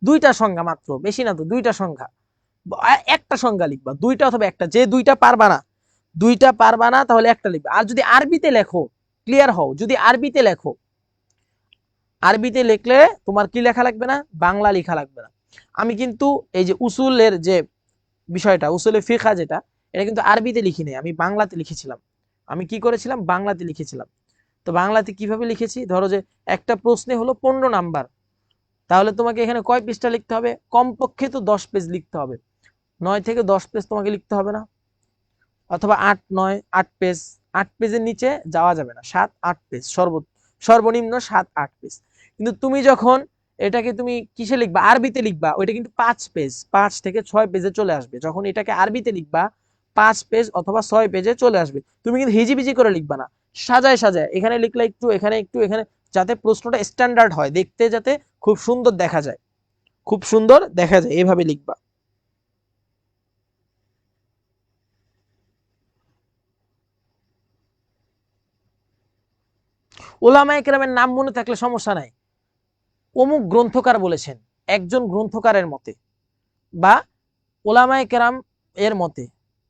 A: দুইটা সংজ্ঞা মাত্র, বেশি না তো, দুইটা সংজ্ঞা, একটা সংজ্ঞা লিখবা, দুইটা অথবা একটা, যে দুইটা পারবা না, দুইটা পারবা না তাহলে একটা লিখবা। আর যদি আরবিতে লেখো, ক্লিয়ার হও, যদি আরবিতে লেখো, আরবিতে লিখলে তোমার কি লেখা লাগবে না, বাংলা লেখা লাগবে না। আমি কিন্তু এই যে উসুলের যে বিষয়টা, উসুলের ফিকহ যেটা, এটা কিন্তু আরবিতে লিখি নাই, আমি বাংলাতে লিখেছিলাম। আমি কি করেছিলাম, বাংলাতে লিখেছিলাম। তো বাংলাতে কিভাবে লিখেছি, ধরো যে একটা প্রশ্নে হলো 15 নাম্বার, তাহলে তোমাকে এখানে কয় পৃষ্ঠা লিখতে হবে, কমপক্ষে তো 10 পেজ লিখতে হবে, 9 থেকে 10 পেজ তোমাকে লিখতে হবে না, অথবা 8 9 8 পেজ, 8 পেজের নিচে যাওয়া যাবে না, 7 8 পেজ সর্বনিম্ন 7 8 পেজ। কিন্তু তুমি যখন এটাকে তুমি কিসে লিখবা, আরবিতে লিখবা, ওইটা কিন্তু 5 পেজ, 5 থেকে 6 পেজে চলে আসবে। যখন এটাকে আরবিতে লিখবা 5 পেজ অথবা 6 পেজে চলে আসবে। তুমি কিন্তু হিজিবিজি করে লিখবা না, সাজায় সাজায়, এখানে লিখলে একটু, এখানে একটু, এখানে, যাতে প্রশ্নটা স্ট্যান্ডার্ড হয়, দেখতে যাতে খুব সুন্দর দেখা যায়, খুব সুন্দর দেখা যায়, এভাবে লিখবা। ওলামায়ে কেরামের নাম মনে থাকলে সমস্যা নাই, অমুক গ্রন্থকার বলেছেন, একজন গ্রন্থকারের মতে, বা ওলামায়ে কেরাম এর মতে,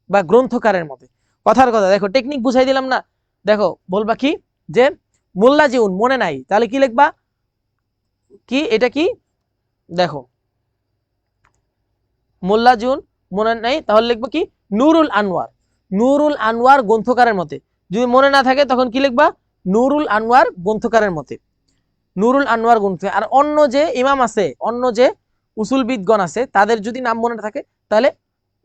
A: বা গ্রন্থকারের মতে, কথার কথা। দেখো টেকনিক বুঝাই দিলাম না, দেখো বলবা কি যে মোল্লা জিউন মনে নাই, তাহলে কি লিখবা, কি এটা কি, দেখো মোল্লা জিউন মনে নাই, তাহলে লিখবা কি নুরুল আনোয়ার, নুরুল আনোয়ার গ্রন্থকারের মতে। যদি মনে না থাকে তখন কি লিখবা, নুরুল আনোয়ার গ্রন্থকারের মতে, নুরুল আনোয়ার গ্রন্থ। আর অন্য যে ইমাম আছে, অন্য যে উসুলবিদগণ আছে, তাদের যদি নাম মনে থাকে তাহলে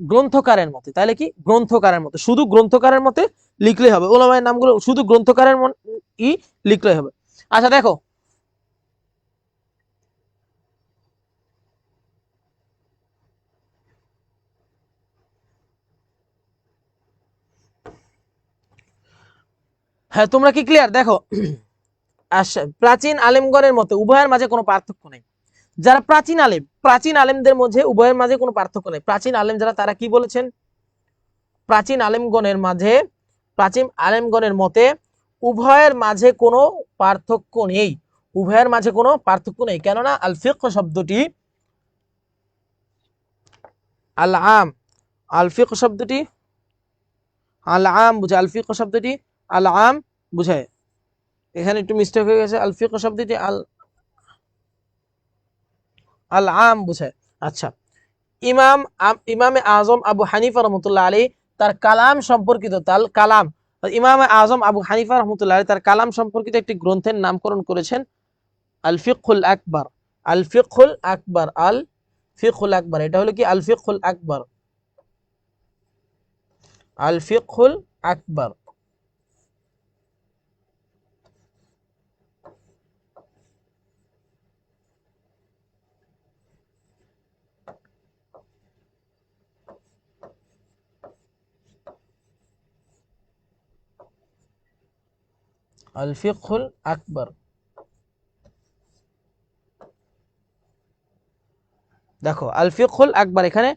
A: গ্রন্থকারের মতে, তাহলে কি গ্রন্থকারের মতে, শুধু গ্রন্থকারের মতে লিখলেই হবে, ওলামায়ের নামগুলো শুধু গ্রন্থকারের ই লিখলেই হবে। আচ্ছা দেখো, হ্যাঁ তোমরা কি ক্লিয়ার? দেখো প্রাচীন আলেমগণের মতে উভয়ের মাঝে কোনো পার্থক্য নেই। যারা প্রাচীন আলেম, প্রাচীন আলেমদের মধ্যে উভয়ের মাঝে কোনো পার্থক্য নেই। প্রাচীন আলেম যারা, তারা কি বলেছেন, প্রাচীন আলেমগণের মাঝে, প্রাচীন আলেমগণের মতে উভয়ের মাঝে কোনো পার্থক্য নেই, উভয়ের মাঝে কোনো পার্থক্য নেই। কেননা আল ফিকহ শব্দটি, আল আম, আল ফিকহ শব্দটি আল আম বুঝায়, আল ফিকহ শব্দটি আল আম বুঝায়, এখানে একটু মিস্টেক হয়ে গেছে, আল ফিকহ শব্দটি আল আল আম বুঝায়। আচ্ছা, ইমামে আজম আবু হানিফা রহমতুল্লাহ আলী তার কালাম সম্পর্কিত, তার কালাম, ইমামে আজম আবু হানিফা রহমতুল্লাহ আলী তার কালাম সম্পর্কিত একটি গ্রন্থের নামকরণ করেছেন আল ফিকহুল আকবর, আল ফিকহুল আকবর, আল ফিকহুল আকবার, এটা হলো কি আল ফিকহুল আকবার, আল ফিকহুল আকবার। আল ফিকহুল আকবার। দেখো আল ফিকহুল আকবার, এখানে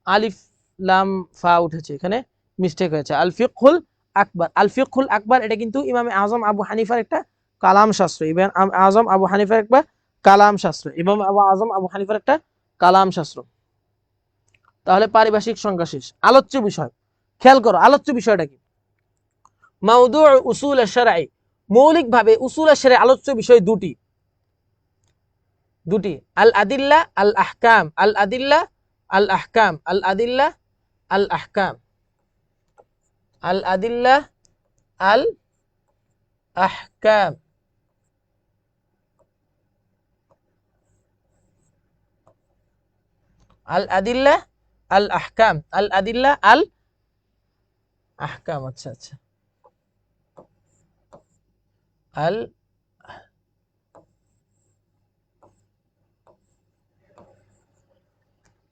A: আলিফ লাম ফা উঠেছে, এখানে মিস্টেক হয়েছে। আল ফিকহুল আকবার, আল ফিকহুল আকবার এটা কিন্তু ইমাম আজম আবু হানিফার একটা কালাম শাস্ত্র, ইমাম আজম আবু হানিফার একটা কালাম শাস্ত্র, ইমাম আজম আবু হানিফার একটা কালাম শাস্ত্র। তাহলে পারিভাষিক সংজ্ঞা শেষ। আলোচ্য বিষয়, খেয়াল করো আলোচ্য বিষয়টা কি। মাউদু উসুল আশ-শারঈ, মৌলিকভাবে উসুল আশ-শারঈ আলোচ্য বিষয় দুটি, আল আদিল্লা আল আহকাম, আল আদিল্লা আল আহকাম, আল আদিল্লা আল আহকাম, আল আদিল্লা আল আহকাম, আল আদিল্লা আল আহকাম, আল আদিল্লা আল আহকাম। আচ্ছা আচ্ছা, আল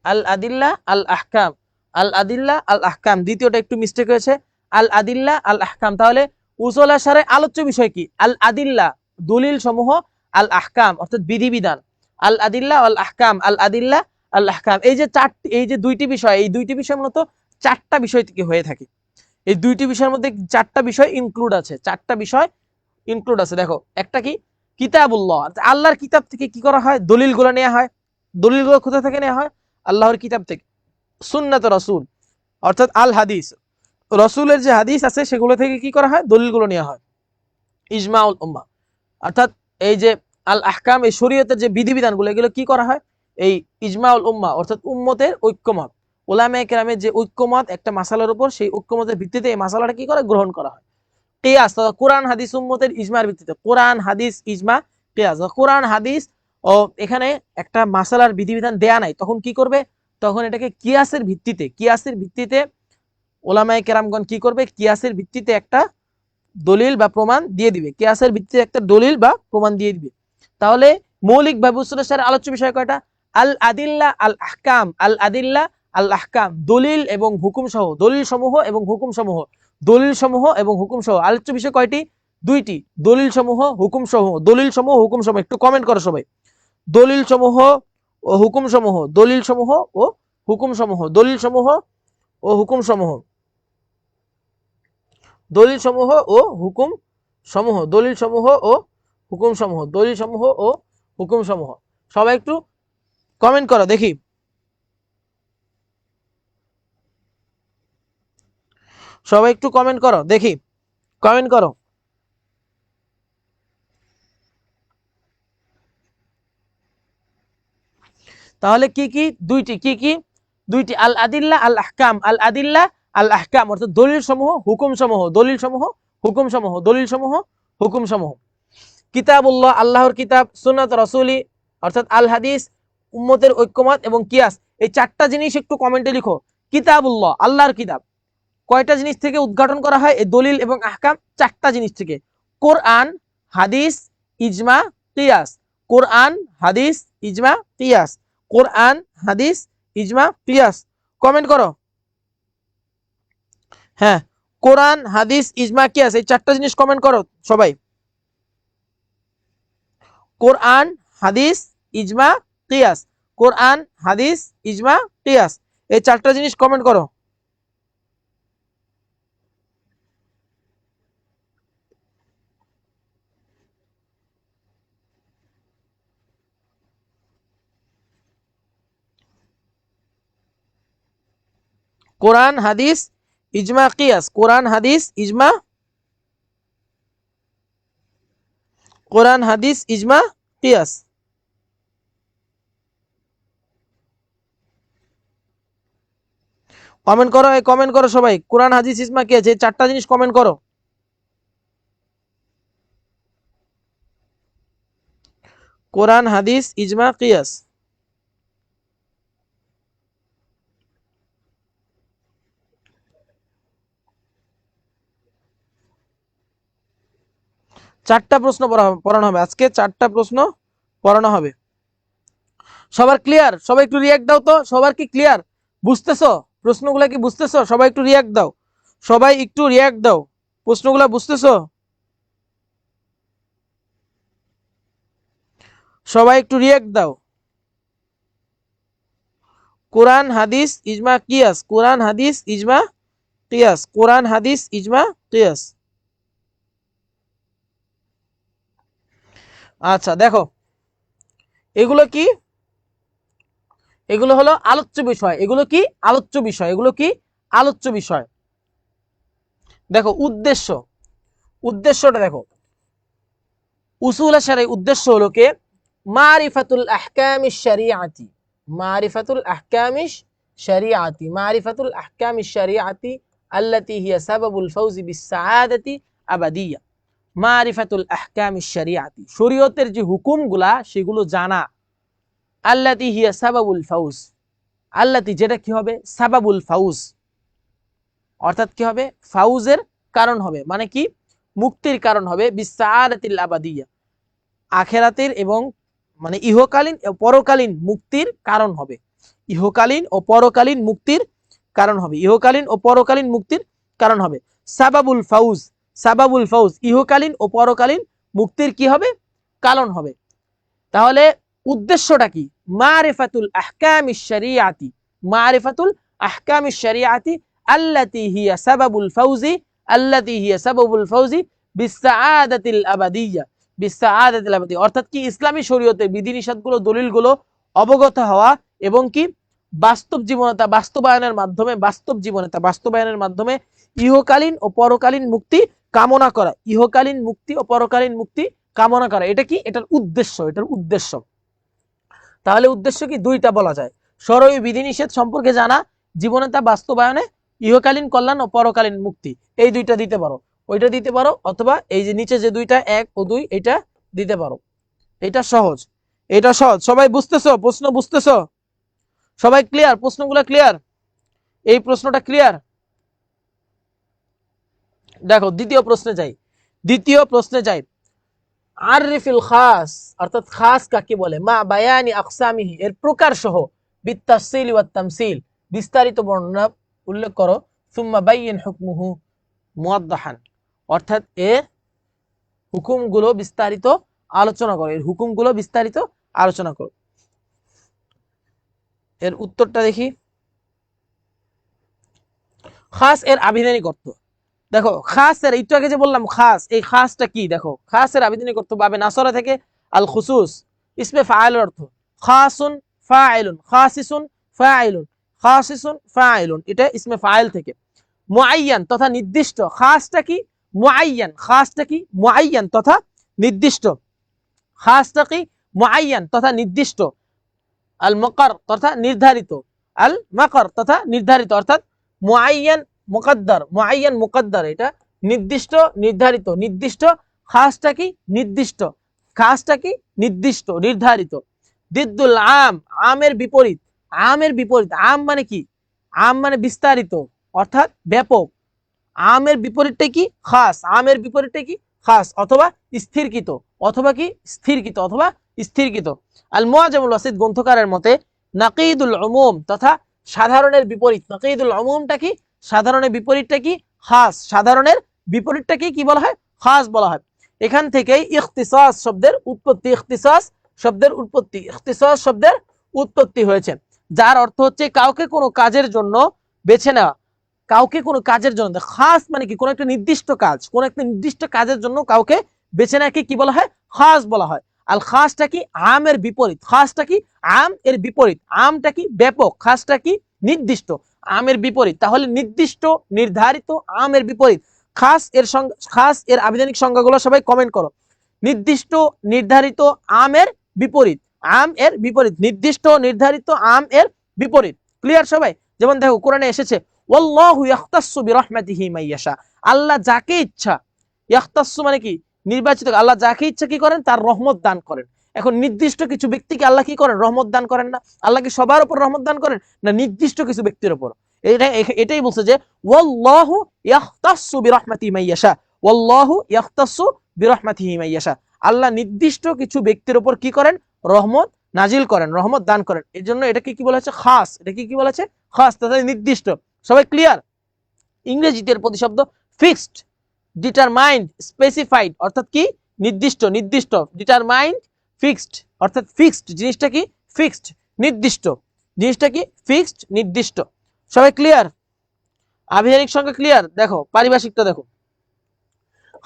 A: আল আদিল্লা আল আহকাম, আল আদিল্লা আল আহকাম, দ্বিতীয়টা একটু মিস্টেক হয়েছে, আল আদিল্লা আল আহকাম। তাহলে উসুল আশ-শারঈ আলোচ্য বিষয় কি? আল আদিল্লা দলিল সমূহ, আল আহকাম অর্থাৎ বিধিবিধান, আল আদিল্লা আল আহকাম, আল আদিল্লা আল আহকাম। এই যে চারটি, এই যে দুইটি বিষয়, এই দুইটি বিষয় মূলত চারটা বিষয় থেকে হয়ে থাকে। এই দুইটি বিষয়ের মধ্যে চারটা বিষয় ইনক্লুড আছে, চারটা বিষয় ইনক্লুড আছে। দেখো একটা কি, কিতাবুল্লাহ, আল্লাহর কিতাব থেকে কি করা হয়? দলিলগুলো নেওয়া হয়। দলিলগুলো কোথা থেকে নেওয়া হয়? আল্লাহর কিতাব থেকে। সুন্নাত রাসূল অর্থাৎ আল হাদিস, রসুলের যে হাদিস আছে সেগুলো থেকে কি করা হয়? দলিলগুলো নেওয়া হয়। ইজমাউল উম্মাহ অর্থাৎ এই যে আল আহকাম, এই শরীয়তের যে বিধিবিধানগুলো, এগুলো কি করা হয়? এই ইজমাউল উম্মাহ অর্থাৎ উম্মতের ঐক্যমত, উলামায়ে কেরামের যে ঐক্যমত একটা মাসালার উপর, সেই ঐক্যমতের ভিত্তিতে এই মাসালাটা কি করে? গ্রহণ করা হয়। কিয়াস, কোরআন হাদিস উম্মতের ইজমার ভিত্তিতে, কোরআন হাদিস ইজমা কিয়াস। কোরআন হাদিস ও এখানে একটা মাসালার বিধিবিধান দেয়া নাই, তখন কি করবে? তখন এটাকে কিয়াসের ভিত্তিতে, কিয়াসের ভিত্তিতে ওলামায়ে কেরামগণ কি করবে? কিয়াসের ভিত্তিতে একটা দলিল বা প্রমাণ দিয়ে দিবে, কিয়াসের ভিত্তিতে একটা দলিল বা প্রমাণ দিয়ে দিবে। তাহলে মৌলিকভাবে উসুল আশ-শারঈ আলোচ্য বিষয় কয়টা? আল আদিল্লা আল আহকাম, আল আদিল্লা আল আহকাম, দলিল এবং হুকুম সহ, দলিল সমূহ এবং হুকুম সমূহ, দলিল সমূহ এবং হুকুম সহ। আলোচ্য বিষয় কয়টি? দুইটি, দলিল সমূহ হুকুম সমূহ, দলিল সমূহ হুকুম সমূহ। একটু কমেন্ট করো সবাই। দলিল সমূহ ও হুকুম সমূহ, দলিল সমূহ ও হুকুম সমূহ, দলিল সমূহ ও হুকুম সমূহ, দলিল সমূহ ও হুকুম সমূহ, দলিল সমূহ ও হুকুম সমূহ, দলিল সমূহ ও হুকুম সমূহ। সবাই একটু কমেন্ট করো দেখি, সবাই একটু কমেন্ট করো দেখি, কমেন্ট করো। তাহলে কি কি? দুইটি, কি কি? দুইটি, আল আদিল্লা আল আহকাম, আল আদিল্লা আল আহকাম অর্থাৎ দলিল সমূহ হুকুম সমূহ, দলিল সমূহ হুকুম সমূহ, দলিল সমূহ হুকুম সমূহ। কিতাবুল্লাহ আল্লাহর কিতাব, সুন্নাত রাসূলি অর্থাৎ আল হাদিস, উম্মতের ঐক্যমত এবং কিয়াস। এই চারটা জিনিস একটু কমেন্টে লিখো। কিতাবুল্লাহ আল্লাহর কিতাব কয়টা জিনিস থেকে উদ্ঘাটন করা হয়? এই দলিল এবং আহকাম চারটা জিনিস থেকে। কোরআন, হাদিস, ইজমা, কিয়াস। কোরআন, হাদিস, ইজমা, কিয়াস। কোরআন, হাদিস, ইজমা, কিয়াস। কমেন্ট করো। হ্যাঁ, কোরআন, হাদিস, ইজমা, কিয়াস, এই চারটা জিনিস কমেন্ট করো সবাই। কোরআন, হাদিস, ইজমা, কিয়াস। কোরআন, হাদিস, ইজমা, কিয়াস, এই চারটা জিনিস কমেন্ট করো। কোরআন, হাদিস, ইজমা, কিয়াস। কোরআন, হাদিস, ইজমা, কোরআন, হাদিস, ইজমা, কিয়াস। কমেন্ট করো, এই কমেন্ট করো সবাই। কোরআন, হাদিস, ইজমা, কিয়াস, এই চারটা জিনিস কমেন্ট করো। কোরআন, হাদিস, ইজমা, কিয়াস। 4টা প্রশ্ন পড়ানো হবে আজকে, 4টা প্রশ্ন পড়ানো হবে। সবার ক্লিয়ার? সবাই একটু রিয়াক্ট দাও তো, সবার কি ক্লিয়ার? বুঝতেছো প্রশ্নগুলো? কি বুঝতেছো? সবাই একটু রিয়াক্ট দাও, সবাই একটু রিয়াক্ট দাও, প্রশ্নগুলো বুঝতেছো? সবাই একটু রিয়াক্ট দাও। কোরআন হাদিস ইজমা কিয়াস, কোরআন হাদিস ইজমা কিয়াস, কোরআন হাদিস ইজমা কিয়াস। আচ্ছা দেখো, এগুলো কি? এগুলো হলো আলোচ্য বিষয়। এগুলো কি আলোচ্য বিষয়? এগুলো কি আলোচ্য বিষয়? দেখো উদ্দেশ্য, উদ্দেশ্যটা দেখো, উসুল আশারের উদ্দেশ্য হলো কে মারিফাতুল আহকামিশ শরিয়াতি, মারিফাতুল আহকামিশ শরিয়াতি, মারিফাতুল আহকামিশ শরিয়াতি আল্লাতী হিয়া সাবাবুল ফাউজি বিসসাআদাতি আবাদিয়া। মারিফাতুল আহকামিশ শরিয়াতি, শরীয়তের যে হুকুমগুলা সেগুলো জানা। আল্লাতী হিয়া সাবাবুল ফাউজ, আল্লাতী যেটা কি হবে সাবাবুল ফাউজ, অর্থাৎ কি হবে ফাউজের কারণ হবে, মানে কি মুক্তির কারণ হবে। বিসসাআদাতিল আবাদিয়া, আখেরাতের এবং মানে ইহকালীন ও পরকালীন মুক্তির কারণ হবে। ইহকালীন ও পরকালীন মুক্তির কারণ হবে, ইহকালীন ও পরকালীন মুক্তির কারণ হবে। সাবাবুল ফাউজ, সাবাবুল ফাউজ ইহকালীন ও পরকালীন মুক্তির কি হবে? কারণ হবে। তাহলে উদ্দেশ্যটা কি? মারিফাতুল আহকামিশ শরিয়াতি, মারিফাতুল আহকামিশ শরিয়াতি আল্লাতী হিয়া সাবাবুল ফাউজি, আল্লাতী হিয়া সাবাবুল ফাউজি বিসসাআদাতিল আবাদিয়া, বিসসাআদাতিল আবাদিয়া, অর্থাৎ কি ইসলামী শরীয়তের বিধিনিষেধগুলো দলিলগুলো অবগত হওয়া এবং কি বাস্তব জীবনতা বাস্তবায়নের মাধ্যমে, বাস্তব জীবনতা বাস্তবায়নের মাধ্যমে ইহকালীন ও পরকালীন মুক্তি কামনা করা, ইহকালীন মুক্তি ও পরকালীন মুক্তি কামনা করা। এটা কি? এটার উদ্দেশ্য, এটার উদ্দেশ্য। তাহলে উদ্দেশ্য কি? দুইটা বলা যায়, শরঈ বিধিনিষেধ সম্পর্কে জানা, জীবনতা বাস্তবায়নে ইহকালীন কল্যাণ ও পরকালীন মুক্তি। এই দুইটা দিতে পারো, ওইটা দিতে পারো, অথবা এই যে নিচে যে দুইটা 1 ও 2 এটা দিতে পারো। এটা সহজ, এটা সহজ। সবাই বুঝতেছো? প্রশ্ন বুঝতেছো? সবাই ক্লিয়ার? প্রশ্নগুলো ক্লিয়ার? এই প্রশ্নটা ক্লিয়ার? দেখো দ্বিতীয় প্রশ্নে যাই, দ্বিতীয় প্রশ্নে যাই। আরিফিল খাস, অর্থাৎ খাস কাকে বলে? মা বায়ানি আকসামিহি, এর প্রকার সহ, বিত্তাফসিল ওয়াত তামসিল, বিস্তারিত বর্ণনা উল্লেখ করো। সুম্মা বাইয়িন হুকমুহু মুওয়াদ্দাহান, অর্থাৎ এর হুকুমগুলো বিস্তারিত আলোচনা করো, এর হুকুমগুলো বিস্তারিত আলোচনা করো। এর উত্তরটা দেখি। খাস এর আবিধানিক অর্থ দেখো, খাসের একটু আগে যে বললাম খাস, এই খাসটা কি? দেখো খাসের আবিধানিক অর্থ বাবে নাসরা থেকে আল খুসুস, ইসমে ফাইলের অর্থ খাসুন ফাইলুন, খাসিসুন ফাইলুন, খাসিসুন ফাইলুন, এটা ইসমে ফাইল থেকে। মুআয়্যান তথা নির্দিষ্ট, খাসটা কি? মুআয়্যান, খাসটা কি? মুআয়্যান তথা নির্দিষ্ট, খাসটা কি? মুআয়্যান তথা নির্দিষ্ট। আল মুকার তথা নির্ধারিত, আল মাকার তথা নির্ধারিত, অর্থাৎ মুআয়্যান মুকদ্দার, মুআয়্যান মুকদ্দার, এটা নির্দিষ্ট নির্ধারিত, নির্দিষ্ট। খাসটা কি? নির্দিষ্ট, খাসটা কি? নির্দিষ্ট নির্ধারিত। দিদ্দুল আম, আমের বিপরীত, আমের বিপরীত। আম মানে কি? আম মানে বিস্তারিত অর্থাৎ ব্যাপক। আমের বিপরীতটা কি? খাস, আমের বিপরীতটা কি? খাস, অথবা স্থিরকৃত, অথবা কি স্থিরকৃত, অথবা স্থিরকৃত। আল মুআজামুল ওয়াসিত গ্রন্থকারের মতে নাকিদুল উমুম তথা সাধারণের বিপরীত। নাকিদুল উমুমটা কি? সাধারণের বিপরীতটা কি? খাস, সাধারণের বিপরীতটা কি? কি বলা হয়? খাস বলা হয়। এখান থেকেই ইখতিসাস শব্দের উৎপত্তি, ইখতিসাস শব্দের উৎপত্তি, ইখতিসাস শব্দের উৎপত্তি হয়েছে, যার অর্থ হচ্ছে কাউকে কোনো কাজের জন্য বেছে নেওয়া, কাউকে কোনো কাজের জন্য। খাস মানে কি? কোনো একটা নির্দিষ্ট কাজ, কোনো একটা নির্দিষ্ট কাজের জন্য কাউকে বেছে নেওয়াকে কি বলা হয়? খাস বলা হয়। আল খাসটা কি? আমের বিপরীত। খাসটা কি? আম এর বিপরীত। আমটা কি? ব্যাপক। খাসটা কি? নির্দিষ্ট, আমের বিপরীত। তাহলে নির্দিষ্ট নির্ধারিত আমের বিপরীত। খাস এর সংজ্ঞা, খাস এর আবিধানিক সংজ্ঞাগুলো সবাই কমেন্ট করো। নির্দিষ্ট নির্ধারিত আমের বিপরীত, আম এর বিপরীত, নির্দিষ্ট নির্ধারিত আম এর বিপরীত। ক্লিয়ার সবাই? যেমন দেখো কোরআনে এসেছে ওয়াল্লাহু ইয়াখতাসসু বিরহমাতিহি মাইয়াশা, আল্লাহ যাকে ইচ্ছা, ইয়াখতাসসু মানে কি? নির্বাচিত, আল্লাহ যাকে ইচ্ছা কি করেন? তার রহমত দান করেন। এখন নির্দিষ্ট কিছু ব্যক্তিকে আল্লাহ কি করেন? রহমত দান করেন না। আল্লাহ কি সবার উপর রহমত দান করেন? না, নির্দিষ্ট কিছু ব্যক্তির উপর। এটাই বলছে যে ওয়াল্লাহু ইয়াখতাসসু বিরহমাতিহি মাইয়াশা, ওয়াল্লাহু ইয়াখতাসু বিরহমাতিহি মাইয়াশা, আল্লাহ নির্দিষ্ট কিছু ব্যক্তির উপর কি করেন, রহমত নাজিল করেন, রহমত দান করেন। এর জন্য এটাকে কি বলা হচ্ছে, খাস। এটাকে কি বলা হচ্ছে, খাস, তাদের নির্দিষ্ট। সবাই ক্লিয়ার? ইংরেজিতে এর প্রতিশব্দ ফিক্সড, ডিটারমাইন্ড, স্পেসিফাইড, অর্থাৎ কি নির্দিষ্ট, নির্দিষ্ট, ডিটারমাইন্ড, ফিক্সড, অর্থাৎ ফিক্সড জিনিসটা কি, ফিক্সড, নির্দিষ্ট জিনিসটা কি, ফিক্সড, নির্দিষ্ট। সবাই ক্লিয়ার? আভিধানিক সংজ্ঞা ক্লিয়ার? দেখো পারিভাষিকটা দেখো।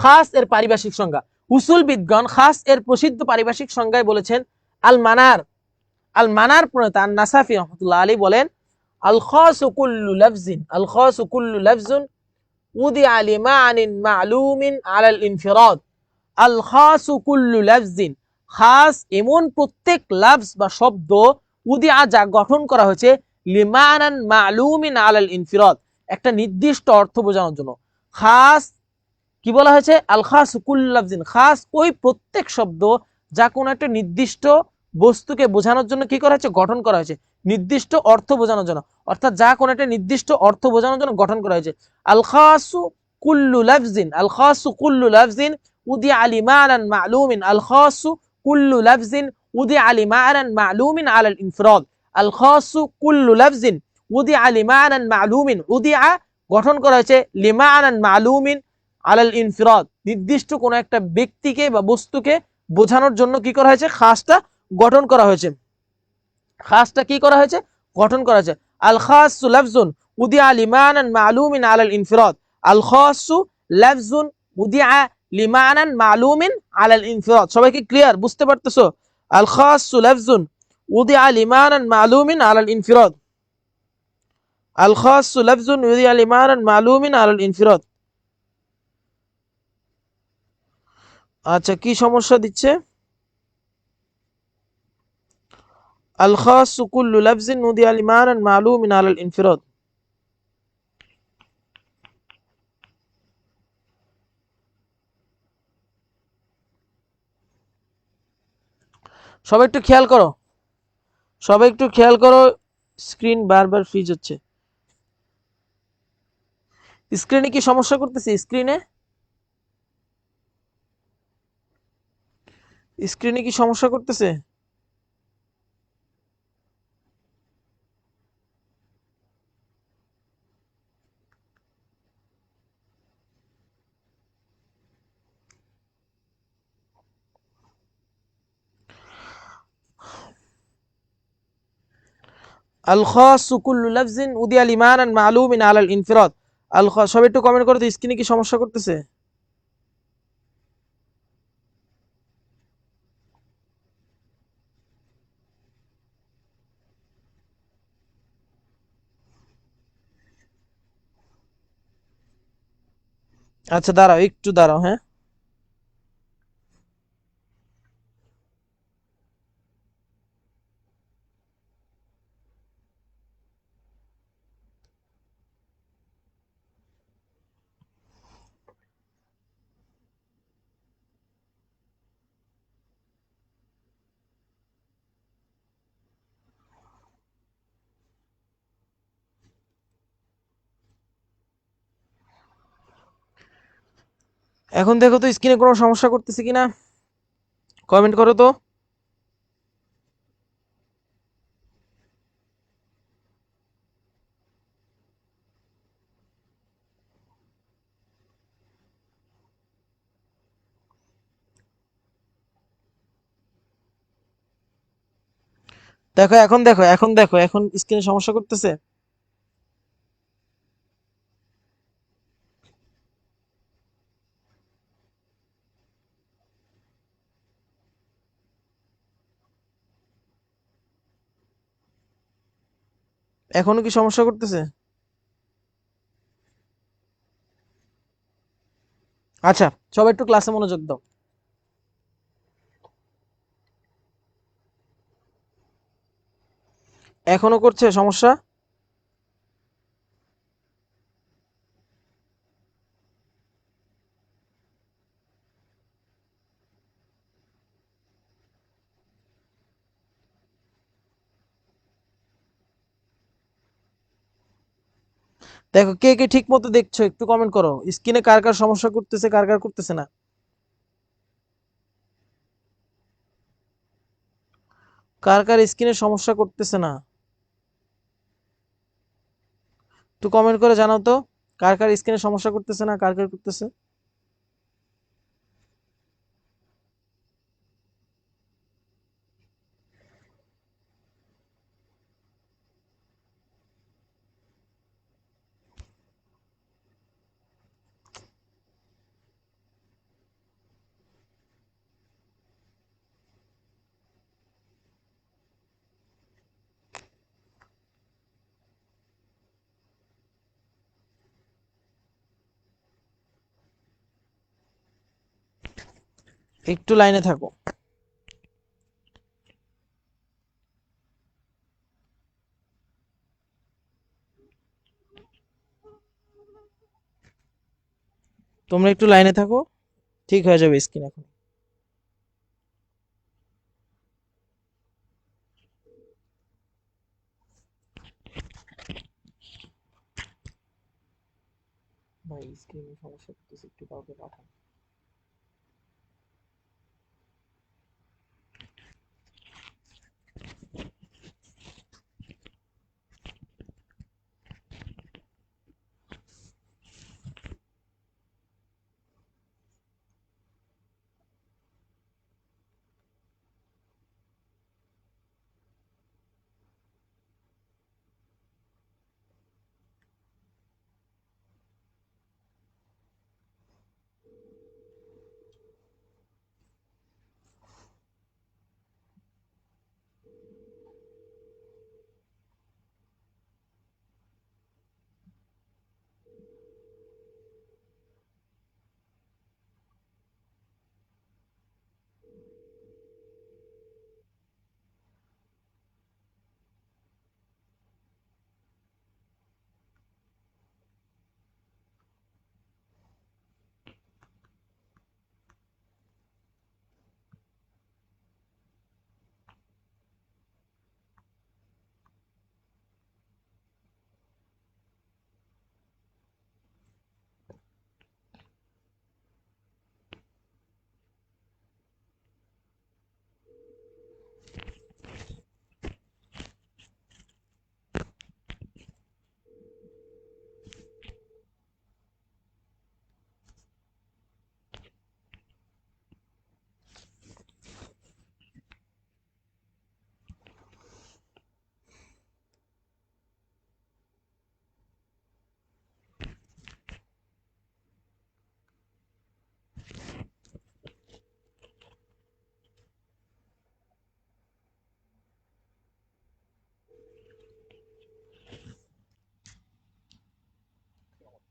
A: খাস এর পারিভাষিক সংজ্ঞা, উসুল বিদগণ খাস এর প্রসিদ্ধ পারিভাষিক সংজ্ঞায় বলেছেন, আল মানার, আল মানার প্রণেতা আন নাসাফি রহমতুল্লাহ আলী বলেন, আল খাসু কুল্লু লাফজিন, আল খাসু কুল্লু লাফজুন উদিআ লিমা'নিন মা'লুমিন আলাল ইনফিরাদ। আল খাসু কুল্লু লাফজিন, খাস এমন প্রত্যেক লাফজ বা শব্দ, উদিআ যা গঠন করা হয়েছে, লিমা'নান মা'লুমিন আলাল ইনফিরাদ একটা নির্দিষ্ট অর্থ বোঝানোর জন্য। খাস কি বলা হয়েছে, আল খাসু কুল্লু লাফজিন, খাস ওই প্রত্যেক শব্দ যা কোনো একটা নির্দিষ্ট বস্তুকে বোঝানোর জন্য কি করা হয়েছে, গঠন করা হয়েছে, নির্দিষ্ট অর্থ বোঝানোর জন্য, অর্থাৎ যা কোনো একটা নির্দিষ্ট অর্থ বোঝানোর জন্য গঠন করা হয়েছে। আল খাসু কুল্লু লাফজিন, আল খাসু কুল্লু লাফজিন উদিআ লিমা'নান মা'লুমিন, আল খাসু কুল্লু লাফজিন উদিআ লিমা'নান মা'লুমিন আলাল ইনফিরাদ। আল খাসু কুল্লু লাফজিন উদিআ লিমা'নান মা'লুমিন, উদিআ গঠন করা হয়েছে, লিমা'নান মা'লুমিন আলাল ইনফিরাদ নির্দিষ্ট কোনো একটা ব্যক্তিকে বা বস্তুকে বোঝানোর জন্য কি করা হয়েছে, খাসটা গঠন করা হয়েছে। খাসটা কি করা হয়েছে, গঠন করা হয়েছে। আল খাসু লাফজুন উদিআ লিমা'নান মা'লুমিন আলাল ইনফিরাদ, আল খাসু লাফজুন উদিআ লিমা'নান মা'লুমিন আলাল ইনফিরাদ। সবাই কি ক্লিয়ার, বুঝতে পারতেছো? আল খাসু লাফজুন উদিআ লিমা'নান মা'লুমিন আলাল ইনফিরাদ, আল খাসু লাফজুন উদিআ লিমা'নান মা'লুমিন আলাল ইনফিরাদ। আচ্ছা, কি সমস্যা দিচ্ছে? আল খাসু কুল্লু লাফজিন উদিআ লিমা'নান মা'লুমিন আলাল ইনফিরাদ। সবাই একটু খেয়াল করো, সবাই একটু খেয়াল করো, স্ক্রিন বারবার ফ্রিজ হচ্ছে। স্ক্রিনে কি সমস্যা করতেছে? স্ক্রিনে স্ক্রিনে কি সমস্যা করতেছে? আল খাসু কুল্লু লাফজিন উদিআ লিমা'নান মা'লুমিন আলাল ইনফিরাদ। আল খাস, সবাই একটু কমেন্ট করো তো, স্ক্রিনে কি সমস্যা করতেছে? আচ্ছা দাঁড়াও, একটু দাঁড়াও, হ্যাঁ। এখন দেখো তো স্ক্রিনে কোনো সমস্যা করতেছে কিনা, কমেন্ট করো তো। দেখো এখন, দেখো এখন, দেখো এখন স্ক্রিনে সমস্যা করতেছে। এখনো কি সমস্যা করতেছে? আচ্ছা, সবাই একটু ক্লাসে মনোযোগ দাও। এখনো করছে সমস্যা? দেখো কে কে ঠিক মতো দেখছো একটু কমেন্ট করো, স্ক্রিনে কার কার সমস্যা করতেছে, কার কার করতেছে না। কার কার স্ক্রিনে সমস্যা করতেছে না একটু কমেন্ট করে জানাও তো, কার কার স্ক্রিনে সমস্যা করতেছে না, কার কার করতেছে। একটু লাইনে থাকো। তোমরা একটু লাইনে থাকো, ঠিক হয়ে যাবে স্ক্রিন এখন। ভাই স্ক্রিনে সমস্যা করতেছে, একটু কাউকে পাঠান।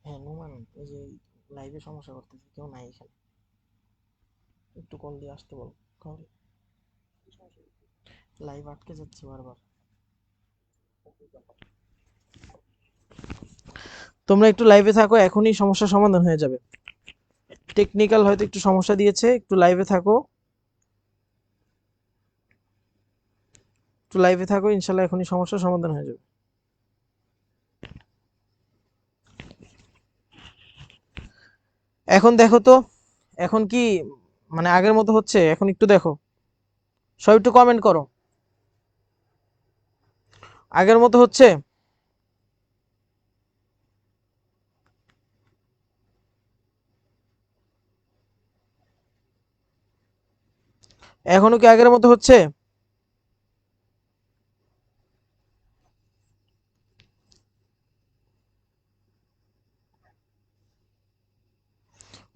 A: হ্যাঁ নোমান, এই যে লাইভে সমস্যা করতেছে, কেউ নাই এখানে, একটু কল দিয়ে আসতে বল কাউরে। লাইভ আটকে যাচ্ছে বারবার। তোমরা একটু লাইভে থাকো, এখনই সমস্যার সমাধান হয়ে যাবে। টেকনিক্যাল হয়তো একটু সমস্যা দিয়েছে, একটু লাইভে থাকো, একটু লাইভে থাকো, ইনশাল্লাহ এখনই সমস্যার সমাধান হয়ে যাবে। এখন দেখো তো, এখন কি মানে আগের মতো হচ্ছে? এখন একটু দেখো, সব একটু কমেন্ট করো, আগের মতো হচ্ছে? এখনো কি আগের মতো হচ্ছে?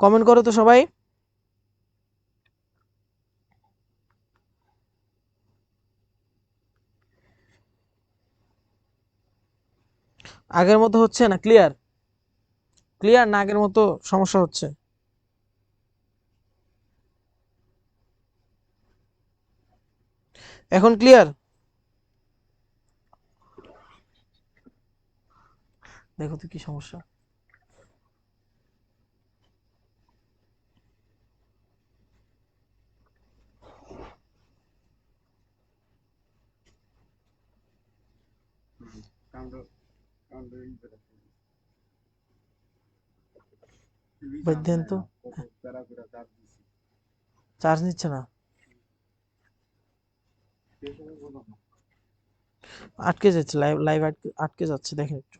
A: কমেন্ট করো তো সবাই। আগের মতো হচ্ছে না? ক্লিয়ার? ক্লিয়ার না আগের মতো সমস্যা হচ্ছে? এখন ক্লিয়ার? দেখো তো কি সমস্যা। বাদ দেন তো, চার্জ নিচ্ছে না, আটকে যাচ্ছে, লাইভ লাইভ আটকে আটকে যাচ্ছে, দেখেন একটু।